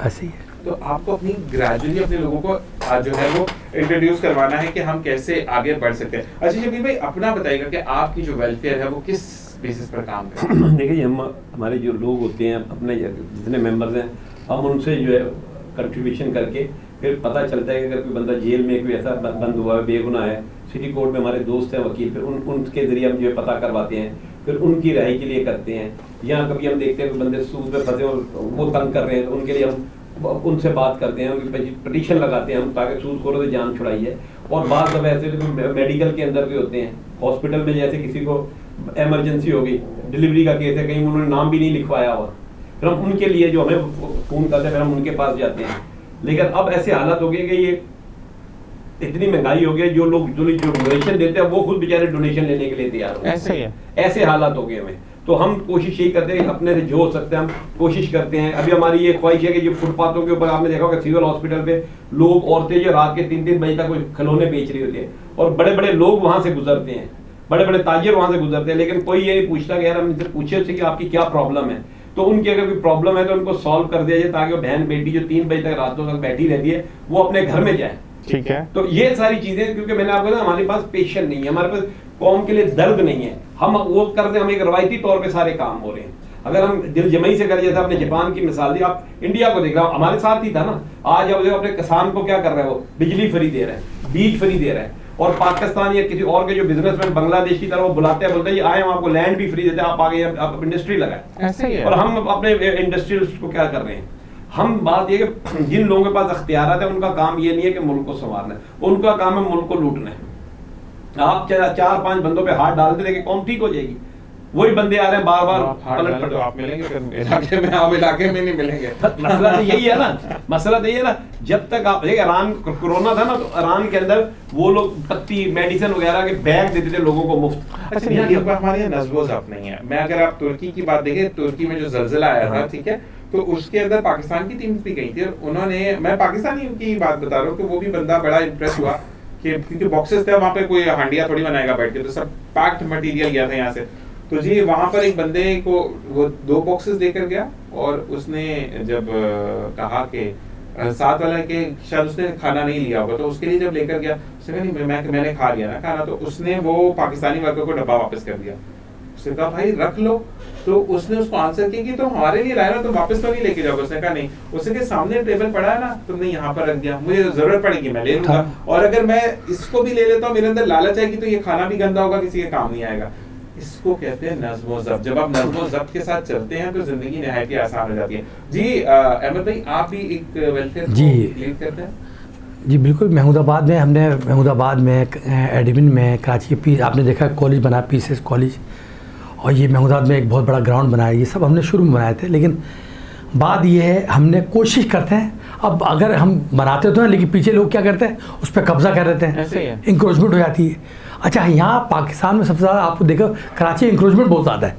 ऐसे ही है। तो आपको अपनी ग्रेजुअली अपने लोगों को जो है वो इंट्रोड्यूस करवाना है कि हम कैसे आगे बढ़ सकते हैं। अच्छा शबीर भाई अपना बताइएगा कि आपकी जो वेलफेयर है वो किस बेसिस पर काम करते हैं। देखिए हमारे जो लोग होते हैं अपने जितने मेंबर्स हैं, हम उनसे जो है कंट्रीब्यूशन करके फिर पता चलता है कि अगर कोई बंदा जेल में कोई ऐसा बंद हुआ है, बेगुनाह है, सिटी कोर्ट में हमारे दोस्त हैं वकील, फिर उनके जरिए हम जो है पता करवाते हैं, फिर उनकी राय के लिए करते हैं। या कभी हम देखते हैं कि बंदे सूद में फंसे और वो तंग कर रहे हैं, तो उनके लिए हम उनसे बात करते हैं, उनकी पिटीशन लगाते हैं हम ताकि सूदखोरों से जान छुड़ाइए। और बात सब ऐसे मेडिकल के अंदर भी होते हैं, हॉस्पिटल में जैसे किसी को इमरजेंसी हो गई, डिलीवरी का केस है, कहीं उन्होंने नाम भी नहीं लिखवाया हुआ, फिर हम उनके लिए जो हमें फ़ोन करते हैं फिर हम उनके पास जाते हैं। लेकिन अब ऐसे हालात हो गए कि ये इतनी महंगाई हो गई, जो लोग जो डोनेशन देते हैं वो खुद बेचारे डोनेशन लेने के लिए तैयार हो, ऐसे ही है, ऐसे हालात हो गए हमें। तो हम कोशिश यही करते हैं अपने से जो हो सकते हैं हम कोशिश करते हैं। अभी हमारी ये ख्वाहिश है कि जो फुटपाथों के ऊपर आपने देखा होगा सिविल हॉस्पिटल पे लोग औरतें जो रात के 3-3 बजे तक खिलौने बेच रही होती है और बड़े बड़े लोग वहां से गुजरते हैं, बड़े बड़े ताजिर वहां से गुजरते हैं, लेकिन कोई ये नहीं पूछता कि यार हम इनसे पूछे कि आपकी क्या प्रॉब्लम है। तो उनकी अगर कोई प्रॉब्लम है तो उनको सॉल्व कर दिया जाए ताकि वो बहन बेटी जो 3 बजे तक रातों तक बैठी रहती है वो अपने घर में जाए, ठीक है। तो ये सारी चीजें, क्योंकि मैंने आपको कहा हमारे पास पेशेंट नहीं है, हमारे पास कौम के लिए दर्द नहीं है, हम वो करते हम एक रवायती तौर पे सारे काम हो रहे हैं। अगर हम दिल जमई से करें, जैसे आपने जापान की मिसाल दी, आप इंडिया को देख रहे हो हमारे साथ ही था ना, आज अब अपने किसान को क्या कर रहे हैं, वो बिजली फ्री दे रहे हैं, बीज फ्री दे रहे हैं। और पाकिस्तान या किसी और के जो बिजनेसमैन बांग्लादेश की तरह वो बुलाते हैं, बोलते हैं आए हम आपको लैंड भी फ्री देते हैं, आप आगे आप इंडस्ट्री लगाए, ऐसे ही है। और हम अपने इंडस्ट्रियल्स को क्या कर रहे हैं। हम बात ये कि जिन लोगों के पास अख्तियारात है उनका काम ये नहीं है कि मुल्क को संवारना है, उनका काम है मुल्क को लूटना है। आप 4-5 बंदों पे हाथ डालते रहे कौम ठीक हो जाएगी, वही बंदे आ रहे हैं बार बार पलट पलट, तो आप मिलेंगे फिर इलाके में, आप इलाके में नहीं मिलेंगे। मसला तो यही है ना, मसला तो यही है ना, जब तक आप देखिए ईरान कोरोना था ना, तो ईरान के अंदर वो लोग पत्ती मेडिसिन वगैरह के बैग देते थे लोगों को मुफ्त। अच्छा हमारे यहाँ नज़्बो ज़ब्त नहीं है। मैं अगर आप तुर्की की बात देखें, तुर्की में जो ज़ल्ज़ला आया था, ठीक है, तो उसके अंदर पाकिस्तान की टीम भी गई थी और उन्होंने, मैं पाकिस्तानी की बात बता रहा हूँ कि वो भी बंदा बड़ा इम्प्रेस हुआ कि क्योंकि बॉक्सेस थे वहाँ पे, कोई हांडिया थोड़ी बनाएगा बैठ के, तो सब पैक्ड मटेरियल गया था यहाँ से। तो जी वहाँ पर एक बंदे को वो 2 बॉक्सेस देकर गया और उसने जब कहा कि साथ वाला के शायद उसने खाना नहीं लिया होगा, तो उसके लिए जब लेकर गया उसने कहा नहीं मैंने खा लिया ना खाना, तो उसने वो पाकिस्तानी वर्कर को डब्बा वापस कर दिया। उसने कहा भाई रख लो, तो उसने उसको आंसर किया कि तो हमारे लिए लाया ना, तो वापस तो नहीं लेके जाओगे। उसने कहा नहीं, उसके सामने टेबल पड़ा है ना, तुमने यहाँ पर रख दिया, मुझे जरूरत पड़ेगी मैं ले लूंगा, और अगर मैं इसको भी ले लेता हूँ मेरे अंदर लालच आएगी तो ये खाना भी गंदा होगा, किसी के काम नहीं आएगा। इसको कहते हैं नज़्म व ज़ब्त। जब आप नज़्म व ज़ब्त के साथ चलते हैं तो जिंदगी निहायत ही आसान हो जाती है। जी अहमद भाई, आप भी एक वेलफेयर लीड करते हैं? जी बिल्कुल, महमूदाबाद में हमने महमूदाबाद में एडमिन में कराची पी आपने देखा कॉलेज बना पीसेस कॉलेज, और ये महमूदाबाद में एक बहुत बड़ा ग्राउंड बनाया, ये सब हमने शुरू में बनाए थे। लेकिन बात ये है हमने कोशिश करते हैं, अब अगर हम बनाते तो हैं लेकिन पीछे लोग क्या करते हैं उस पर कब्जा कर देते हैं, इंक्रोचमेंट हो जाती है। अच्छा यहाँ पाकिस्तान में सबसे ज़्यादा आपको देखो कराची इंक्रोचमेंट बहुत ज़्यादा है,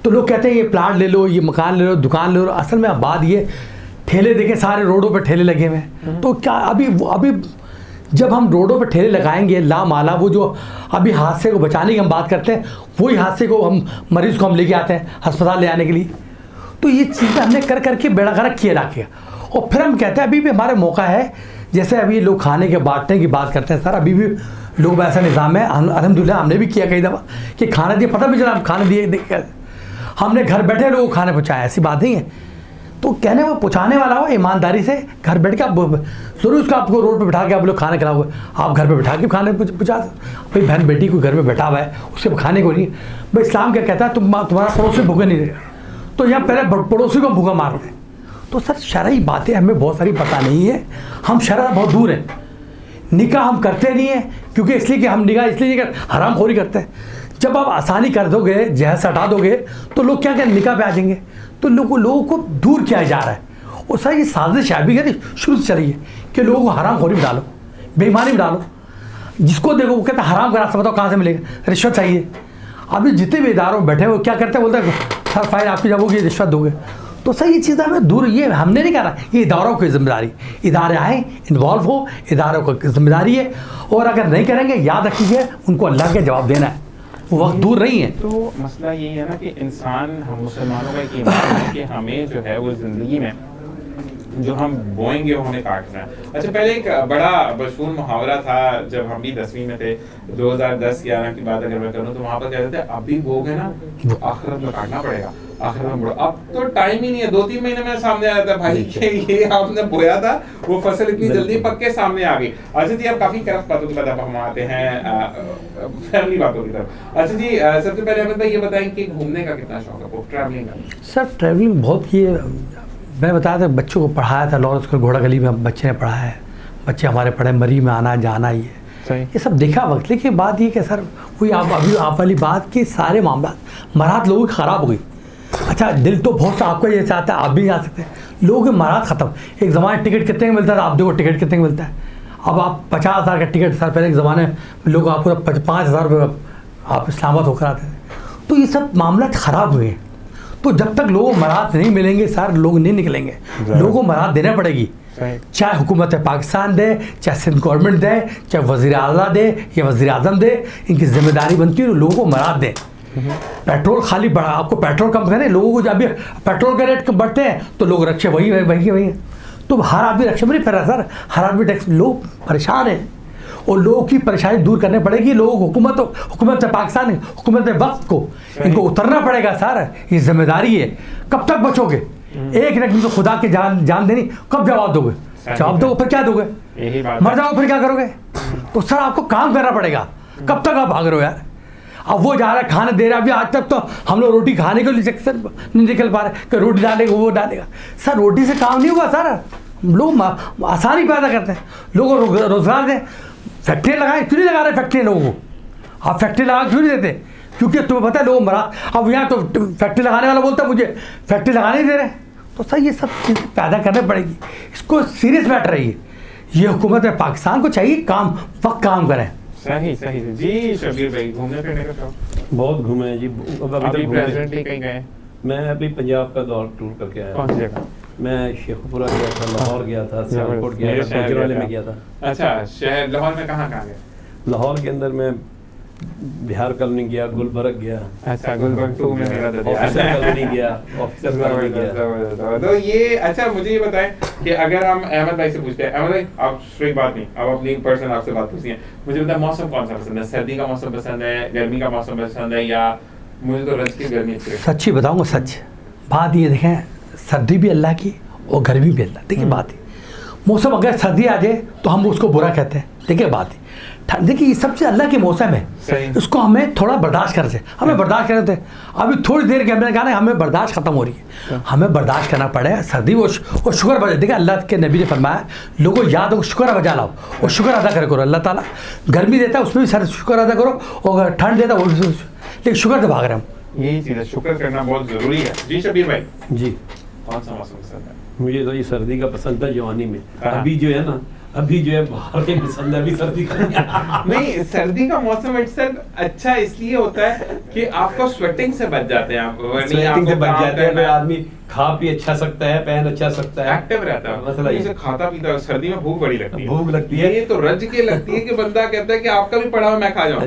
तो लोग कहते हैं ये प्लाट ले लो, ये मकान ले लो, दुकान ले लो। असल में अब बात ये ठेले देखे सारे रोडों पे ठेले लगे हुए हैं, तो क्या अभी जब हम रोडों पे ठेले लगाएंगे लामाला, वो जो अभी हादसे को बचाने की हम बात करते हैं, वही हादसे को हम मरीज़ को हम लेके आते हैं अस्पताल ले आने के लिए। तो ये चीज़ें हमने कर करके बेड़ा गर्क किया इलाके का, और फिर हम कहते हैं अभी भी हमारे मौका है। जैसे अभी लोग खाने के बांटने की बात करते हैं सर, अभी भी लोग ऐसा निज़ाम है, अल्हम्दुलिल्लाह हमने भी किया कई दफ़ा कि खाना दिए, पता भी चला हम खाने दिए, हमने घर बैठे लोगों को खाने पहुँचाया, ऐसी बात नहीं है। तो कहने वो पहुँचाने वाला हो ईमानदारी से घर बैठ के, आप ज़रूर उसको आपको रोड पे बिठा के आप लोग खाना खिलाओगे, आप घर पे बिठा के खाने पहुँचा। भाई बहन बेटी को घर में बैठा हुआ है उसके खाने को नहीं, भाई इस्लाम क्या कहता है तुम्हारा पड़ोसी भूखा नहीं रहेगा, तो यहाँ पहले पड़ोसी को भूखा मार रहे हैं। तो सर शरई बातें हमें बहुत सारी पता नहीं है, हम शरअ बहुत दूर हैं, निकाह हम करते नहीं है क्योंकि इसलिए कि हम निकाह इसलिए नहीं करते, हराम खोरी करते हैं। जब आप आसानी कर दोगे, जहज हटा दोगे, तो लोग क्या करें निकाह पे आ जाएंगे, तो लोगों को दूर किया जा रहा है। और सर ये साजिश है भी शुरू से चली है कि लोगों को हराम खोरी में डालो, बेईमानी में डालो, जिसको देखो वो कहता है हराम का रास्ता बताओ कहाँ से मिलेगा, रिश्वत चाहिए। अभी जितने भी इदारों में बैठे वो क्या करते हैं, बोलते हैं सर फाइल आपकी जब होगी रिश्वत दोगे। तो सर ये चीज़ हमें दूर, ये हमने नहीं करा, ये इदारों की जिम्मेदारी, इदारे आए इन्वॉल्व हो, इदारों की जिम्मेदारी है, और अगर नहीं करेंगे याद रखिए उनको अल्लाह के जवाब देना है, वो वक्त दूर नहीं है। तो मसला यही है ना कि इंसान, हम मुसलमानों का एक ईमान है कि हमें जो है वो ज़िंदगी में जो हम बोएंगे वो हमें काटना है। अच्छा पहले एक बड़ा मशहूर मुहावरा था जब हम भी 10वीं में थे, 2010-11 की बात अगर मैं करूँ तो वहाँ पर कहते थे अभी बोगे ना तो आखिरत में काटना पड़ेगा, आखिर में बुरा। अब तो टाइम ही नहीं है, 2-3 महीने में सामने आया था भाई कि ये आपने बोया था वो फसल इतनी जल्दी पक के सामने आ गई। अच्छा जी, अब काफी करफ बातों की तरफ हम आते हैं फैमिली बातों की तरफ। अच्छा जी, सबसे पहले हमें ये बताएं कि घूमने का कितना शौक है आपको, ट्रैवलिंग का? सर ट्रैवलिंग बहुत किए, मैंने बताया था बच्चों को पढ़ाया था, लॉरेंस स्कूल घोड़ा गली में बच्चे ने पढ़ा है, बच्चे हमारे पढ़े, मरी में आना जाना ही है, ये सब देखा वक्त। लेकिन बात ये कि सर वही अभी आप वाली बात कि सारे मामला मराहत लोगों की ख़राब हो गई। अच्छा दिल तो बहुत सा आपका ये चाहता है, आप भी जा सकते हैं, लोगों के मराहत ख़त्म। एक ज़माने टिकट कितने का मिलता था, आप देखो टिकट कितने का मिलता है, अब आप 50,000 का टिकट, सर पहले के ज़माने में लोग आपको 5,000 रुपये आप इस्लामाबाद होकर आते थे। तो ये सब मामला ख़राब हुए हैं। तो जब तक लोगों को मराहत नहीं मिलेंगे सर लोग नहीं निकलेंगे, लोगों को मराहत देना पड़ेगी, चाहे हुकूमत पाकिस्तान दे, चाहे सिंध गवर्नमेंट दे, चाहे वज़ीर आला दे या वज़ीर आज़म दे, इनकी जिम्मेदारी बनती है लोगों को मराहत दें। पेट्रोल खाली बढ़ा, आपको पेट्रोल कम करें, लोगों को जब भी पेट्रोल के रेट बढ़ते हैं तो लोग रक्षे वही हैं। तो हर आदमी रक्षे में नहीं फिर रहा सर, हर आदमी टैक्स, लोग परेशान हैं और लोगों की परेशानी दूर करने पड़ेगी। लोगों को हुकूमत पाकिस्तान, हुकूमत वक्त को इनको उतरना पड़ेगा सर, ये जिम्मेदारी है। कब तक बचोगे, एक न खुदा की जान देनी, कब जवाब दोगे? जवाब दोगे फिर क्या दोगे, मर जाओ फिर क्या करोगे? तो सर आपको काम करना पड़ेगा, कब तक आप भाग रहे हो यार? अब वो जा रहा है खाना दे रहा है, अभी आज तक तो हम लोग रोटी खाने के लिए नहीं निकल पा रहे कि रोटी डालेगा वो डालेगा। सर रोटी से काम नहीं हुआ सर, लोग आसानी पैदा करते हैं, लोगों को रोजगार दें, फैक्ट्री लगाएं, क्यों नहीं लगा रहे फैक्ट्री लोगों को? आप फैक्ट्री लगा क्यों नहीं देते? क्योंकि तुम्हें पता है लोग मरा, अब यहाँ तो फैक्ट्री लगाने वाला बोलता है मुझे फैक्ट्री लगाने नहीं दे रहे। तो सर ये सब चीज़ पैदा करनी पड़ेगी, इसको सीरियस मैटर है ये हुकूमत है पाकिस्तान को चाहिए काम वक्त काम करें। सही जी। शबीर भाई घूमने फिरने का शौक? बहुत घूमे हैं जी, अभी प्रेजेंटली कहीं गए? मैं अभी पंजाब का दौर टूर करके आया। कौन सी जगह? मैं शेखुपुरा गया था, लाहौर गया था, सियालकोट गया मेरे था, शहर गुजरावाले गया में था। गया था। अच्छा, शहर लाहौर में कहाँ कहाँ गए? लाहौर के अंदर मैं बिहार कॉलोनी गया, गुलबर्ग गया, अच्छा, गुलबर्ग 2 में मेरा दरिया ऑफिसर कॉलोनी गया, ऑफिसर कॉलोनी जबरदस्त, गया। जबरदस्त। तो ये अच्छा, मुझे ये बताएं कि अगर हम अहमद भाई से पूछते हैं, अहमद भाई आप स्ट्रेट बात नहीं, अब अपनी पर्सन आपसे बात पूछती है, मुझे बताएं मौसम कौन सा पसंद है? सर्दी का मौसम पसंद है, गर्मी का मौसम पसंद है, या मुझे तो रज की गर्मी अच्छी लगती है? सच्ची बताऊंगा, सच बात ये देखें, सर्दी भी अल्लाह की और गर्मी भी अल्लाह। देखिए बात है, मौसम अगर सर्दी आ जाए तो हम उसको बुरा कहते हैं। देखिए बात है, देखिए ये सबसे अल्लाह के मौसम है, इसको हमें थोड़ा बर्दाश्त करना चाहिए। हमें बर्दाश्त करना चाहिए। अभी थोड़ी देर के अंदर कहा हमें बर्दाश्त खत्म हो रही है, हमें बर्दाश्त करना पड़े सर्दी। वो शुक्र बजा, देखिए अल्लाह के नबी ने फरमाया लोगों याद हो शुक्र बजा लाओ और शुक्र अदा करो। अल्लाह ताला गर्मी देता है उसमें भी शुक्र अदा करो, और ठंड देता है लेकिन शुक्र से भाग रहे हम। यही चीज़ है, शुक्र करना बहुत ज़रूरी है। जी शबीर भाई, जी कौन सा मौसम पसंद है? मुझे तो ये सर्दी का पसंद था जवानी में। हाँ। अभी जो है ना, अभी जो है बाहर के पसंद है, अभी सर्दी का नहीं, सर्दी का मौसम इट्सेल्फ अच्छा इसलिए होता है कि आपको स्वेटिंग से बच जाते हैं, आपको स्वेटिंग से बच जाते हैं, फिर आदमी खा पी अच्छा सकता है, पहन अच्छा सकता है, एक्टिव रहता है। मसला ये जैसे खाता पीता है, सर्दी में भूख बड़ी लगती है, भूख लगती है। ये तो रज के लगती है कि बंदा कहता है कि आपका भी पड़ा हुआ मैं खा जाऊं।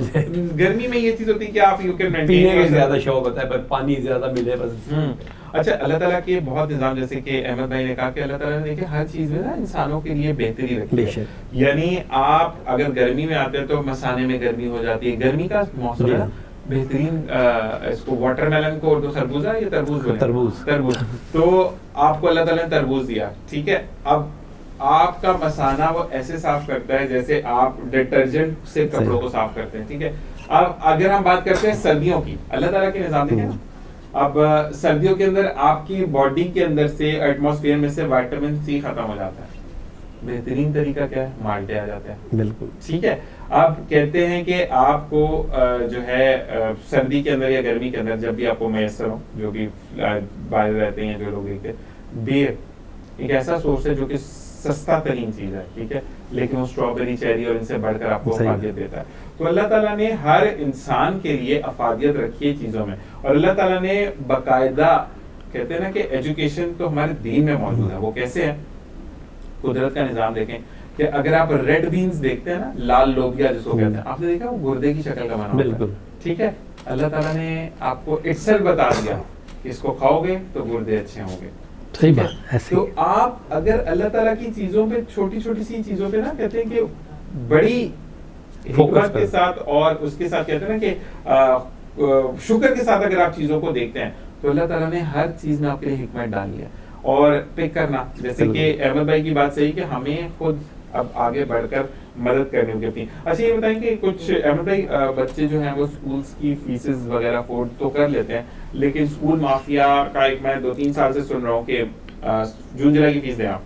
गर्मी में ये चीज होती है कि आप यू कैन पीने का मेंटेन। ज्यादा शौक होता है, पर पानी ज्यादा मिले बस। अच्छा, अल्लाह ताला के बहुत निजाम, जैसे कि अहमद भाई ने कहा कि अल्लाह ताला ने देखिए हर चीज में ना इंसानों के लिए बेहतरी रखी है। बेशक। यानी आप अगर गर्मी में आते हैं तो मसाने में गर्मी हो जाती है, गर्मी का मौसम है ना, बेहतरीन इसको वाटरमेलन को उर्दू खरबूजा या तरबूज बोलें? तरबूज। तो आपको अल्लाह ताला ने तरबूज दिया, ठीक है। अब आपका मसाना वो ऐसे साफ करता है जैसे आप डिटर्जेंट से कपड़ों को साफ करते हैं, ठीक है। अब अगर हम बात करते हैं सर्दियों की, अल्लाह ताला के निजाम देखें ना, अब सर्दियों के अंदर आपकी बॉडी के अंदर से एटमॉस्फेयर में से विटामिन सी खत्म हो जाता है। बेहतरीन तरीका क्या है? माल्टे आ जाते हैं, बिल्कुल ठीक है। अब कहते हैं कि आपको जो है सर्दी के अंदर या गर्मी के अंदर जब भी आपको मैसर हो, जो भी बाहर रहते हैं जो लोग देखते हैं, बेर एक ऐसा सोर्स है जो कि सस्ता तरीन चीज है, ठीक है, लेकिन वो स्ट्रॉबेरी, चेरी और इनसे बढ़कर आपको अफादियत देता है। तो अल्लाह ताला ने हर इंसान के लिए अफादियत रखी है चीजों में, और अल्लाह ताला ने बाकायदा कहते हैं ना कि एजुकेशन तो हमारे दीन में मौजूद है। वो कैसे है? कुदरत का निजाम देखें कि अगर आप रेड बीन्स देखते हैं ना, लाल लोबिया जिसको कहते हैं, आपने देखा वो गुर्दे की शक्ल का बना होता है, बिल्कुल, ठीक है। अल्लाह ताला ने आपको इटसेल्फ बता दिया कि इसको खाओगे तो गुर्दे अच्छे होंगे, सही बात ऐसे। तो आप अगर अल्लाह ताला की चीजों पे, छोटी छोटी सी चीजों पे ना, कहते हैं कि बड़ी हिकमत के साथ और उसके साथ कहते हैं ना कि शुक्र के साथ अगर आप चीजों को देखते हैं तो अल्लाह ताला ने हर चीज में आपके लिए हिकमत डाली है। और पिक करना, जैसे कि अहमद भाई की बात सही कि हमें खुद अब आगे बढ़कर मदद करनी होगी अपनी। अच्छा, ये बताएं कि कुछ अहमद भाई बच्चे जो हैं वो स्कूल्स की फीसेस वगैरह अफोर्ड तो कर लेते हैं, लेकिन स्कूल माफिया का एक मैं 2-3 साल से सुन रहा हूँ कि जून जुलाई की फीस दें आप।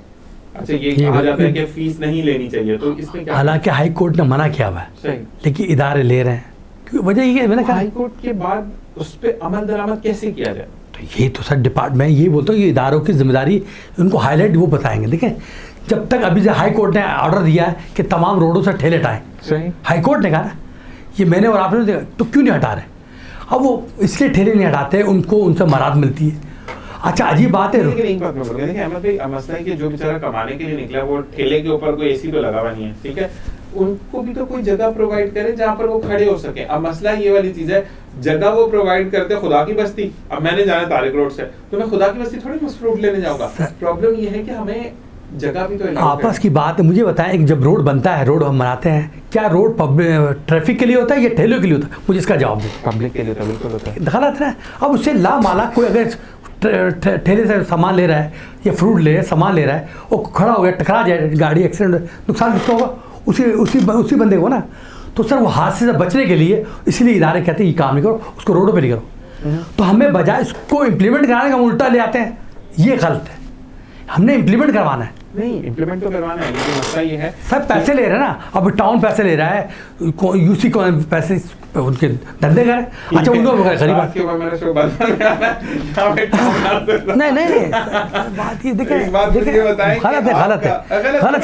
अच्छा, ये कहा जाता है कि फीस नहीं लेनी चाहिए, तो इसमें क्या? हालांकि हाई कोर्ट ने मना किया हुआ है, सही, लेकिन इदारे ले रहे हैं। क्योंकि वजह ये है, मैंने कहा हाई कोर्ट के बाद उस पे अमल दरामद कैसे किया जाए? तो ये तो सर डिपार्टमेंट, ये बोलता हूँ ये इदारों की जिम्मेदारी, उनको हाईलाइट वो बताएंगे। देखें, जब तक अभी हाई कोर्ट ने ऑर्डर दिया है कि तमाम रोडों से ठेले हटाएं, सही, हाई कोर्ट ने कहा ना, ये मैंने और आपने देखा, तो क्यों नहीं हटा रहे? अब वो इसलिए ठेले नहीं हटाते, उनको उनसे मराद मिलती है। अच्छा, अजीब बात है। लेकिन एक बात मैं बोलूँगा, देखिए अहमद भाई, मसला है कि जो बेचारा कमाने के लिए निकला वो ठेले के ऊपर कोई एसी तो लगा हुआ नहीं है, ठीक है, उनको भी तो कोई जगह प्रोवाइड करे जहाँ पर वो खड़े हो सके। अब मसला ये वाली चीज है, जगह वो प्रोवाइड करते खुदा की बस्ती। अब मैंने जाना तारिक रोड से, तो मैं खुदा की बस्ती थोड़ी फ्रूट लेने जाऊंगा। प्रॉब्लम ये है कि हमें जगह भी तो आपस की बात है। मुझे बताएं कि जब रोड बनता है, रोड हम बनाते हैं, क्या रोड ट्रैफिक के लिए होता है या ठेलों के लिए होता है? मुझे इसका जवाब दें। पब्लिक के लिए तो बिल्कुल होता है। गलत है। अब उससे ला माला कोई अगर ठेले से सामान ले रहा है या फ्रूट ले सामान ले रहा है, वो खड़ा हो गया, टकरा जाए, गाड़ी एक्सीडेंट, नुकसान किसका होगा? उसी बंदे को ना। तो सर वो हादसे से बचने के लिए इसलिए इदारे कहते हैं ये काम नहीं करो, उसको रोडों पे नहीं करो। तो हमें बजाय इसको इम्प्लीमेंट कराने का हम उल्टा ले आते हैं, ये गलत है। हमने इम्प्लीमेंट करवाना है। नहीं, इम्प्लीमेंट तो करवाना है, लेकिन मसला ये है सब पैसे ले रहे हैं ना। अब टाउन पैसे ले रहा है, यूसी को पैसे उनके धंधे कर। अच्छा, उनको गरीब नहीं बात ये देखें, गलत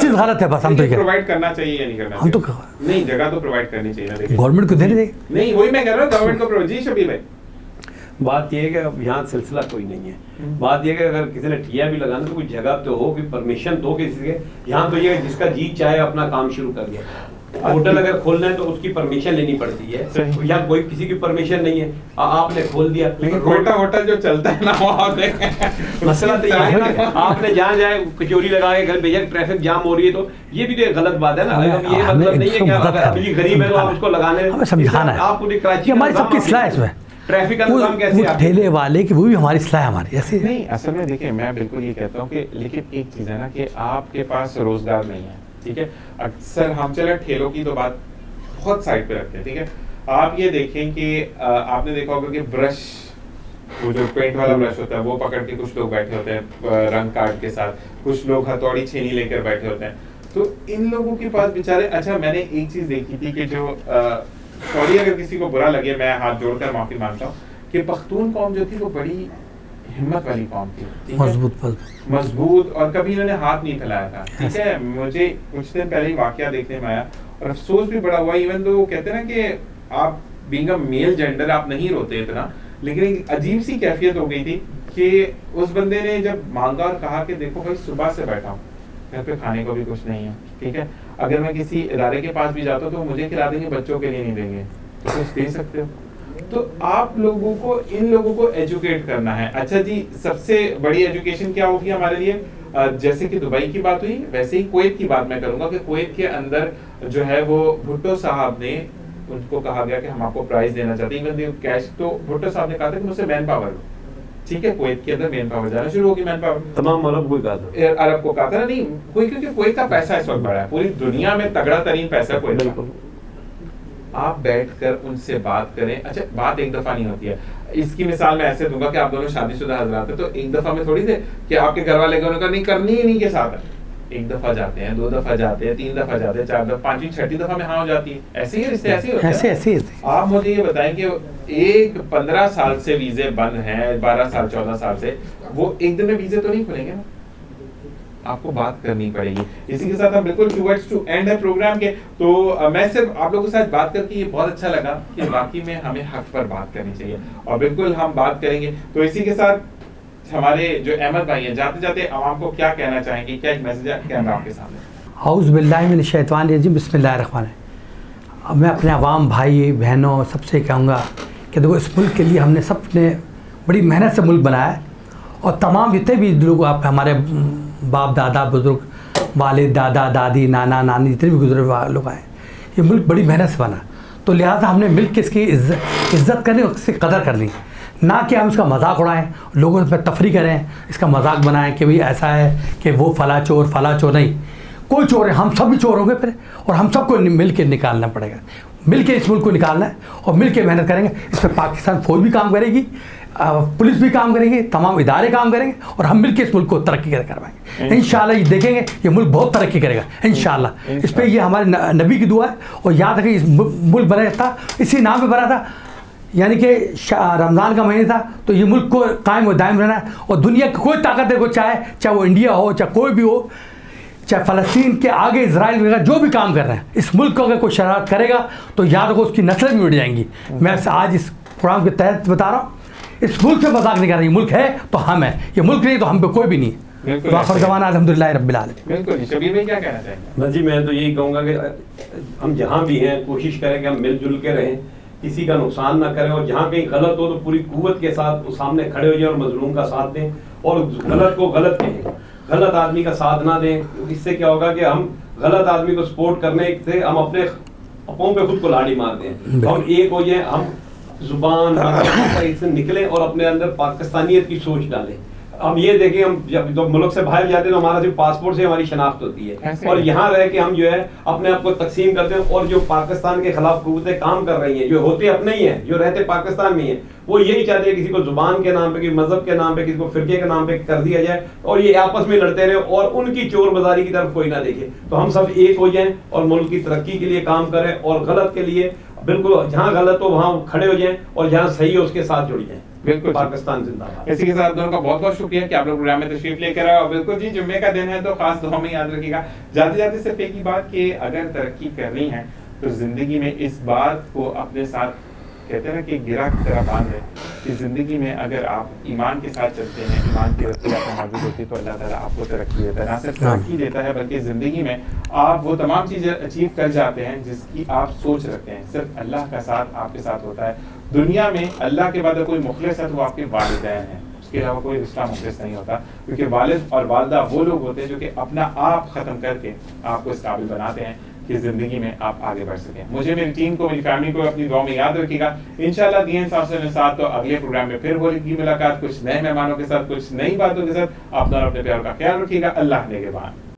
चीज गलत है। बस हम तो प्रोवाइड करना चाहिए या नहीं करना? हम तो नहीं, जगह तो प्रोवाइड करनी चाहिए ना। गवर्नमेंट को देने दे। नहीं, वही मैं कह रहा हूँ, गवर्नमेंट को। जी शबीर भाई, बात ये है कि अब यहाँ सिलसिला कोई नहीं है। बात ये है कि अगर किसी ने ठिया भी लगाना तो कोई जगह तो हो, कोई परमिशन तो किसी के। यहाँ तो ये जिसका जी चाहे अपना काम शुरू कर दिया। होटल अगर खोलना है तो उसकी परमिशन लेनी पड़ती है, तो यहाँ कोई किसी की परमिशन नहीं है, आपने खोल दिया। लेकिन होटल जो चलता है ना वहाँ पे मसला तो यह है ना, आपने जहाँ जाए कचौरी लगा के घर भेजा, ट्रैफिक जाम हो रही है, तो ये भी तो एक गलत बात है ना। ये मतलब नहीं है कि अगर ये गरीब है तो आप उसको लगाने समझाना है, आप पूरी कराची हमारी सबकी सलाह है इसमें। ट्रैफिक का निजाम कैसे ठेले वाले की वो भी हमारी सलाह है हमारी ऐसी नहीं। असल में देखिए मैं बिल्कुल ये कहता हूँ कि लेकिन एक चीज़ है ना कि आपके पास रोजगार नहीं है, ठीक है। अक्सर हम चले ठेलों की तो बात बहुत साइड पे रखते हैं, ठीक है। आप ये देखें कि आपने देखा होगा कि ब्रश, वो जो पेंट वाला ब्रश होता है वो पकड़ के कुछ लोग बैठे होते हैं रंग कार्ड के साथ, कुछ लोग हथौड़ी छेनी लेकर बैठे होते हैं। तो इन लोगों के पास बेचारे, अच्छा मैंने एक चीज देखी थी कि जो सॉरी अगर किसी को बुरा लगे, मैं हाथ जोड़कर माफी मांगता हूँ कि पख्तून कौम जो थी वो बड़ी हिम्मत वाली कौम थी, मजबूत, और कभी इन्होंने हाथ नहीं फैलाया था, ठीक है। मुझे कुछ दिन पहले ही वाकया देखने में आया और अफसोस भी बड़ा हुआ। इवन तो कहते हैं ना कि आप बीइंग अ मेल जेंडर आप नहीं रोते इतना, लेकिन एक अजीब सी कैफियत हो गई थी कि उस बंदे ने जब मांगा और कहा कि देखो भाई सुबह से बैठा हूँ, घर पे खाने को भी कुछ नहीं है, ठीक है। अगर मैं किसी इदारे के पास भी जाता हूँ तो मुझे खिला देंगे, बच्चों के लिए नहीं देंगे, तो कुछ दे सकते हो। तो आप लोगों को, इन लोगों को एजुकेट करना है। अच्छा जी, सबसे बड़ी एजुकेशन क्या होगी हमारे लिए? जैसे कि दुबई की बात हुई, वैसे ही कुवैत की बात मैं करूंगा कि कुवैत के अंदर जो है वो भुट्टो साहब ने, उनको कहा गया कि हम आपको प्राइज देना चाहते हैं, इवन कैश, तो भुट्टो साहब ने कहा था कि मुझसे मैन पावर लो, ठीक है। कुवैत के अंदर मैन पावर जाना शुरू होगी, मैन पावर तमाम अरब को कहा था, अरब को कहा था नहीं कोई, क्योंकि कुवैत का पैसा इस वक्त बड़ा है, पूरी दुनिया में तगड़ा तरीन पैसा कुवैत का। आप बैठकर उनसे बात करें। अच्छा बात एक दफा नहीं होती है, इसकी मिसाल मैं ऐसे दूंगा कि आप दोनों शादीशुदा हजरात हैं, तो एक दफा में थोड़ी थे कि आपके घर वाले को नहीं करनी ही नहीं के साथ है। एक दफा जाते हैं, 2 दफा जाते हैं, 3 दफा जाते हैं, 4 दफा, 5वीं 6वीं दफा में हाँ हो जाती है। ऐसे ही रिश्ते ऐसे होते हैं, ऐसे। आप मुझे ये बताएं कि एक 15 साल से वीजे बंद हैं, 12 साल 14 साल से, वो एक दिन में वीजे तो नहीं खुलेंगे ना, आपको बात करनी पड़ेगी। इसी के साथ हम बिल्कुल टुवर्ड्स टू एंड है प्रोग्राम के, तो मैं सिर्फ आप लोगों के साथ बात करके ये बहुत अच्छा लगा कि वाकई में हमें हक पर बात करनी चाहिए, और बिल्कुल हम बात करेंगे। तो इसी के साथ हमारे जो अहमद भाई हैं, जाते जाते आवाम को क्या कहना चाहेंगे, क्या एक मैसेज है कैमरा आपके सामने? औज़ु बिल्लाहि मिनश शैतानिर रजीम, बिस्मिल्लाहिर्रहमानिर रहीम। अब मैं अपने अवाम भाई बहनों सबसे कहूँगा कि देखो इस मुल्क के लिए हमने सबने बड़ी मेहनत से मुल्क बनाया है, और तमाम जितने भी लोग आप हमारे बाप दादा बुजुर्ग, वालिद दादा दादी नाना नानी जितने भी गुजरे लोग आए, ये मुल्क बड़ी मेहनत से बना, तो लिहाजा हमने मिल के इसकी इज़्ज़त करनी और इसकी कदर करनी, ना कि हम इसका मजाक उड़ाएं, लोगों पर तफरी करें, इसका मजाक बनाएं कि भाई ऐसा है कि वो फला चोर नहीं, कोई चोर है, हम सब भी चोर होंगे फिर, और हम सबको मिल के निकालना पड़ेगा, मिल के इस मुल्क को निकालना है, और मिल के मेहनत करेंगे। इस पर पाकिस्तान फौज भी काम करेगी, पुलिस भी काम करेगी, तमाम इदारे काम करेंगे, और हम मिल के इस मुल्क को तरक्की करवाएंगे इंशाल्लाह। ये देखेंगे ये मुल्क बहुत तरक्की करेगा इंशाल्लाह। इस पर ये हमारे नबी की दुआ है, और याद रखिए इस मुल्क बना था, इसी नाम पे बना था, यानी कि रमज़ान का महीना था, तो ये मुल्क को कायम और दायम रहना है, और दुनिया की कोई ताकत देखो, चाहे वो इंडिया हो, चाहे कोई भी हो, चाहे फ़लस्तीन के आगे इजराइल वगैरह जो भी काम कर रहे हैं, इस मुल्क को अगर कोई शरारत करेगा तो याद रखो उसकी नस्लें भी मिट जाएंगी। मैं आज इस प्रोग्राम के तहत बता रहा हूँ, इस मुल्क से मजाक नहीं कर रही, मुल्क है तो हम हैं, ये मुल्क नहीं तो हम पे कोई भी नहीं है। तो आखिर ज़माना अल्हम्दुलिल्लाह रब्बिल आलमीन। बिल्कुल, शबीर भाई क्या कहना चाहेंगे? बस जी मैं तो यही कहूँगा कि हम जहाँ भी हैं कोशिश करें कि हम मिलजुल के रहें, किसी का नुकसान ना करें, और जहाँ कहीं गलत हो तो पूरी कुव्वत के साथ सामने खड़े हो जाए और मजलूम का साथ दें, और गलत को गलत कहें, गलत आदमी का साथ ना दें। इससे क्या होगा कि हम गलत आदमी को सपोर्ट करने से हम अपने पाँव पे खुद को लाड़ी मार दें। तो हम एक हो जाए, हम जुबान से निकलें और अपने अंदर पाकिस्तानियत की सोच डालें। हम ये देखें, हम जब मुल्क से बाहर जाते हैं तो हमारा सिर्फ पासपोर्ट से हमारी शनाख्त होती है, और यहाँ रह के हम जो है अपने आप को तकसीम करते हैं, और जो पाकिस्तान के खिलाफ कुव्वतें काम कर रही हैं, जो होते अपने ही हैं, जो रहते पाकिस्तान में हैं, वो यही चाहते हैं किसी को जुबान के नाम पे, किसी मजहब के नाम पे, किसी को फिरके के नाम पे कर दिया जाए, और ये आपस में लड़ते रहे, और उनकी चोर बाजारी की तरफ कोई ना देखे। तो हम सब एक हो जाएं और मुल्क की तरक्की के लिए काम करें, और गलत के लिए बिल्कुल जहाँ गलत हो वहाँ खड़े हो जाएं, और जहाँ सही हो उसके साथ जुड़ जाएं। बिल्कुल, पाकिस्तान जिंदाबाद। इसी के साथ दोनों का बहुत बहुत शुक्रिया कि आप लोग प्रोग्राम में तशरीफ लेकर आए, और बिल्कुल जी जुम्मे का दिन है तो खास दुआ में याद रखिएगा। जाते जाते सिर्फ एक ही बात कि अगर तरक्की करनी है तो जिंदगी में इस बात को अपने साथ कहते हैं ना कि गिरा की तरह बांध लें कि ज़िंदगी में अगर आप ईमान के साथ चलते हैं, ईमान की रफ्तार में मौजूद होती है, तो अल्लाह ताला आपको तरक्की देता है। ना सिर्फ तरक्की देता है बल्कि ज़िंदगी में आप वो तमाम चीज़ें अचीव कर जाते हैं जिसकी आप सोच रखते हैं। सिर्फ अल्लाह का साथ आपके साथ होता है। दुनिया में अल्लाह के बाद कोई मुखलिस है तो वो आपके वालिदैन हैं, उसके अलावा कोई रिश्ता मुखलिस नहीं होता, क्योंकि वालिद और वालदा वो लोग होते हैं जो कि अपना आप ख़त्म करके आपको इस काबिल बनाते हैं कि ज़िंदगी में आप आगे बढ़ सकें। मुझे, मेरी टीम को, मेरी फैमिली को अपनी दुआ में याद रखिएगा। इंशाल्लाह दीन साथ तो अगले प्रोग्राम में फिर होगी मुलाकात, कुछ नए मेहमानों के साथ, कुछ नई बातों के साथ। आप दोनों अपने प्यार का ख्याल रखिएगा। अल्लाह निगहबान।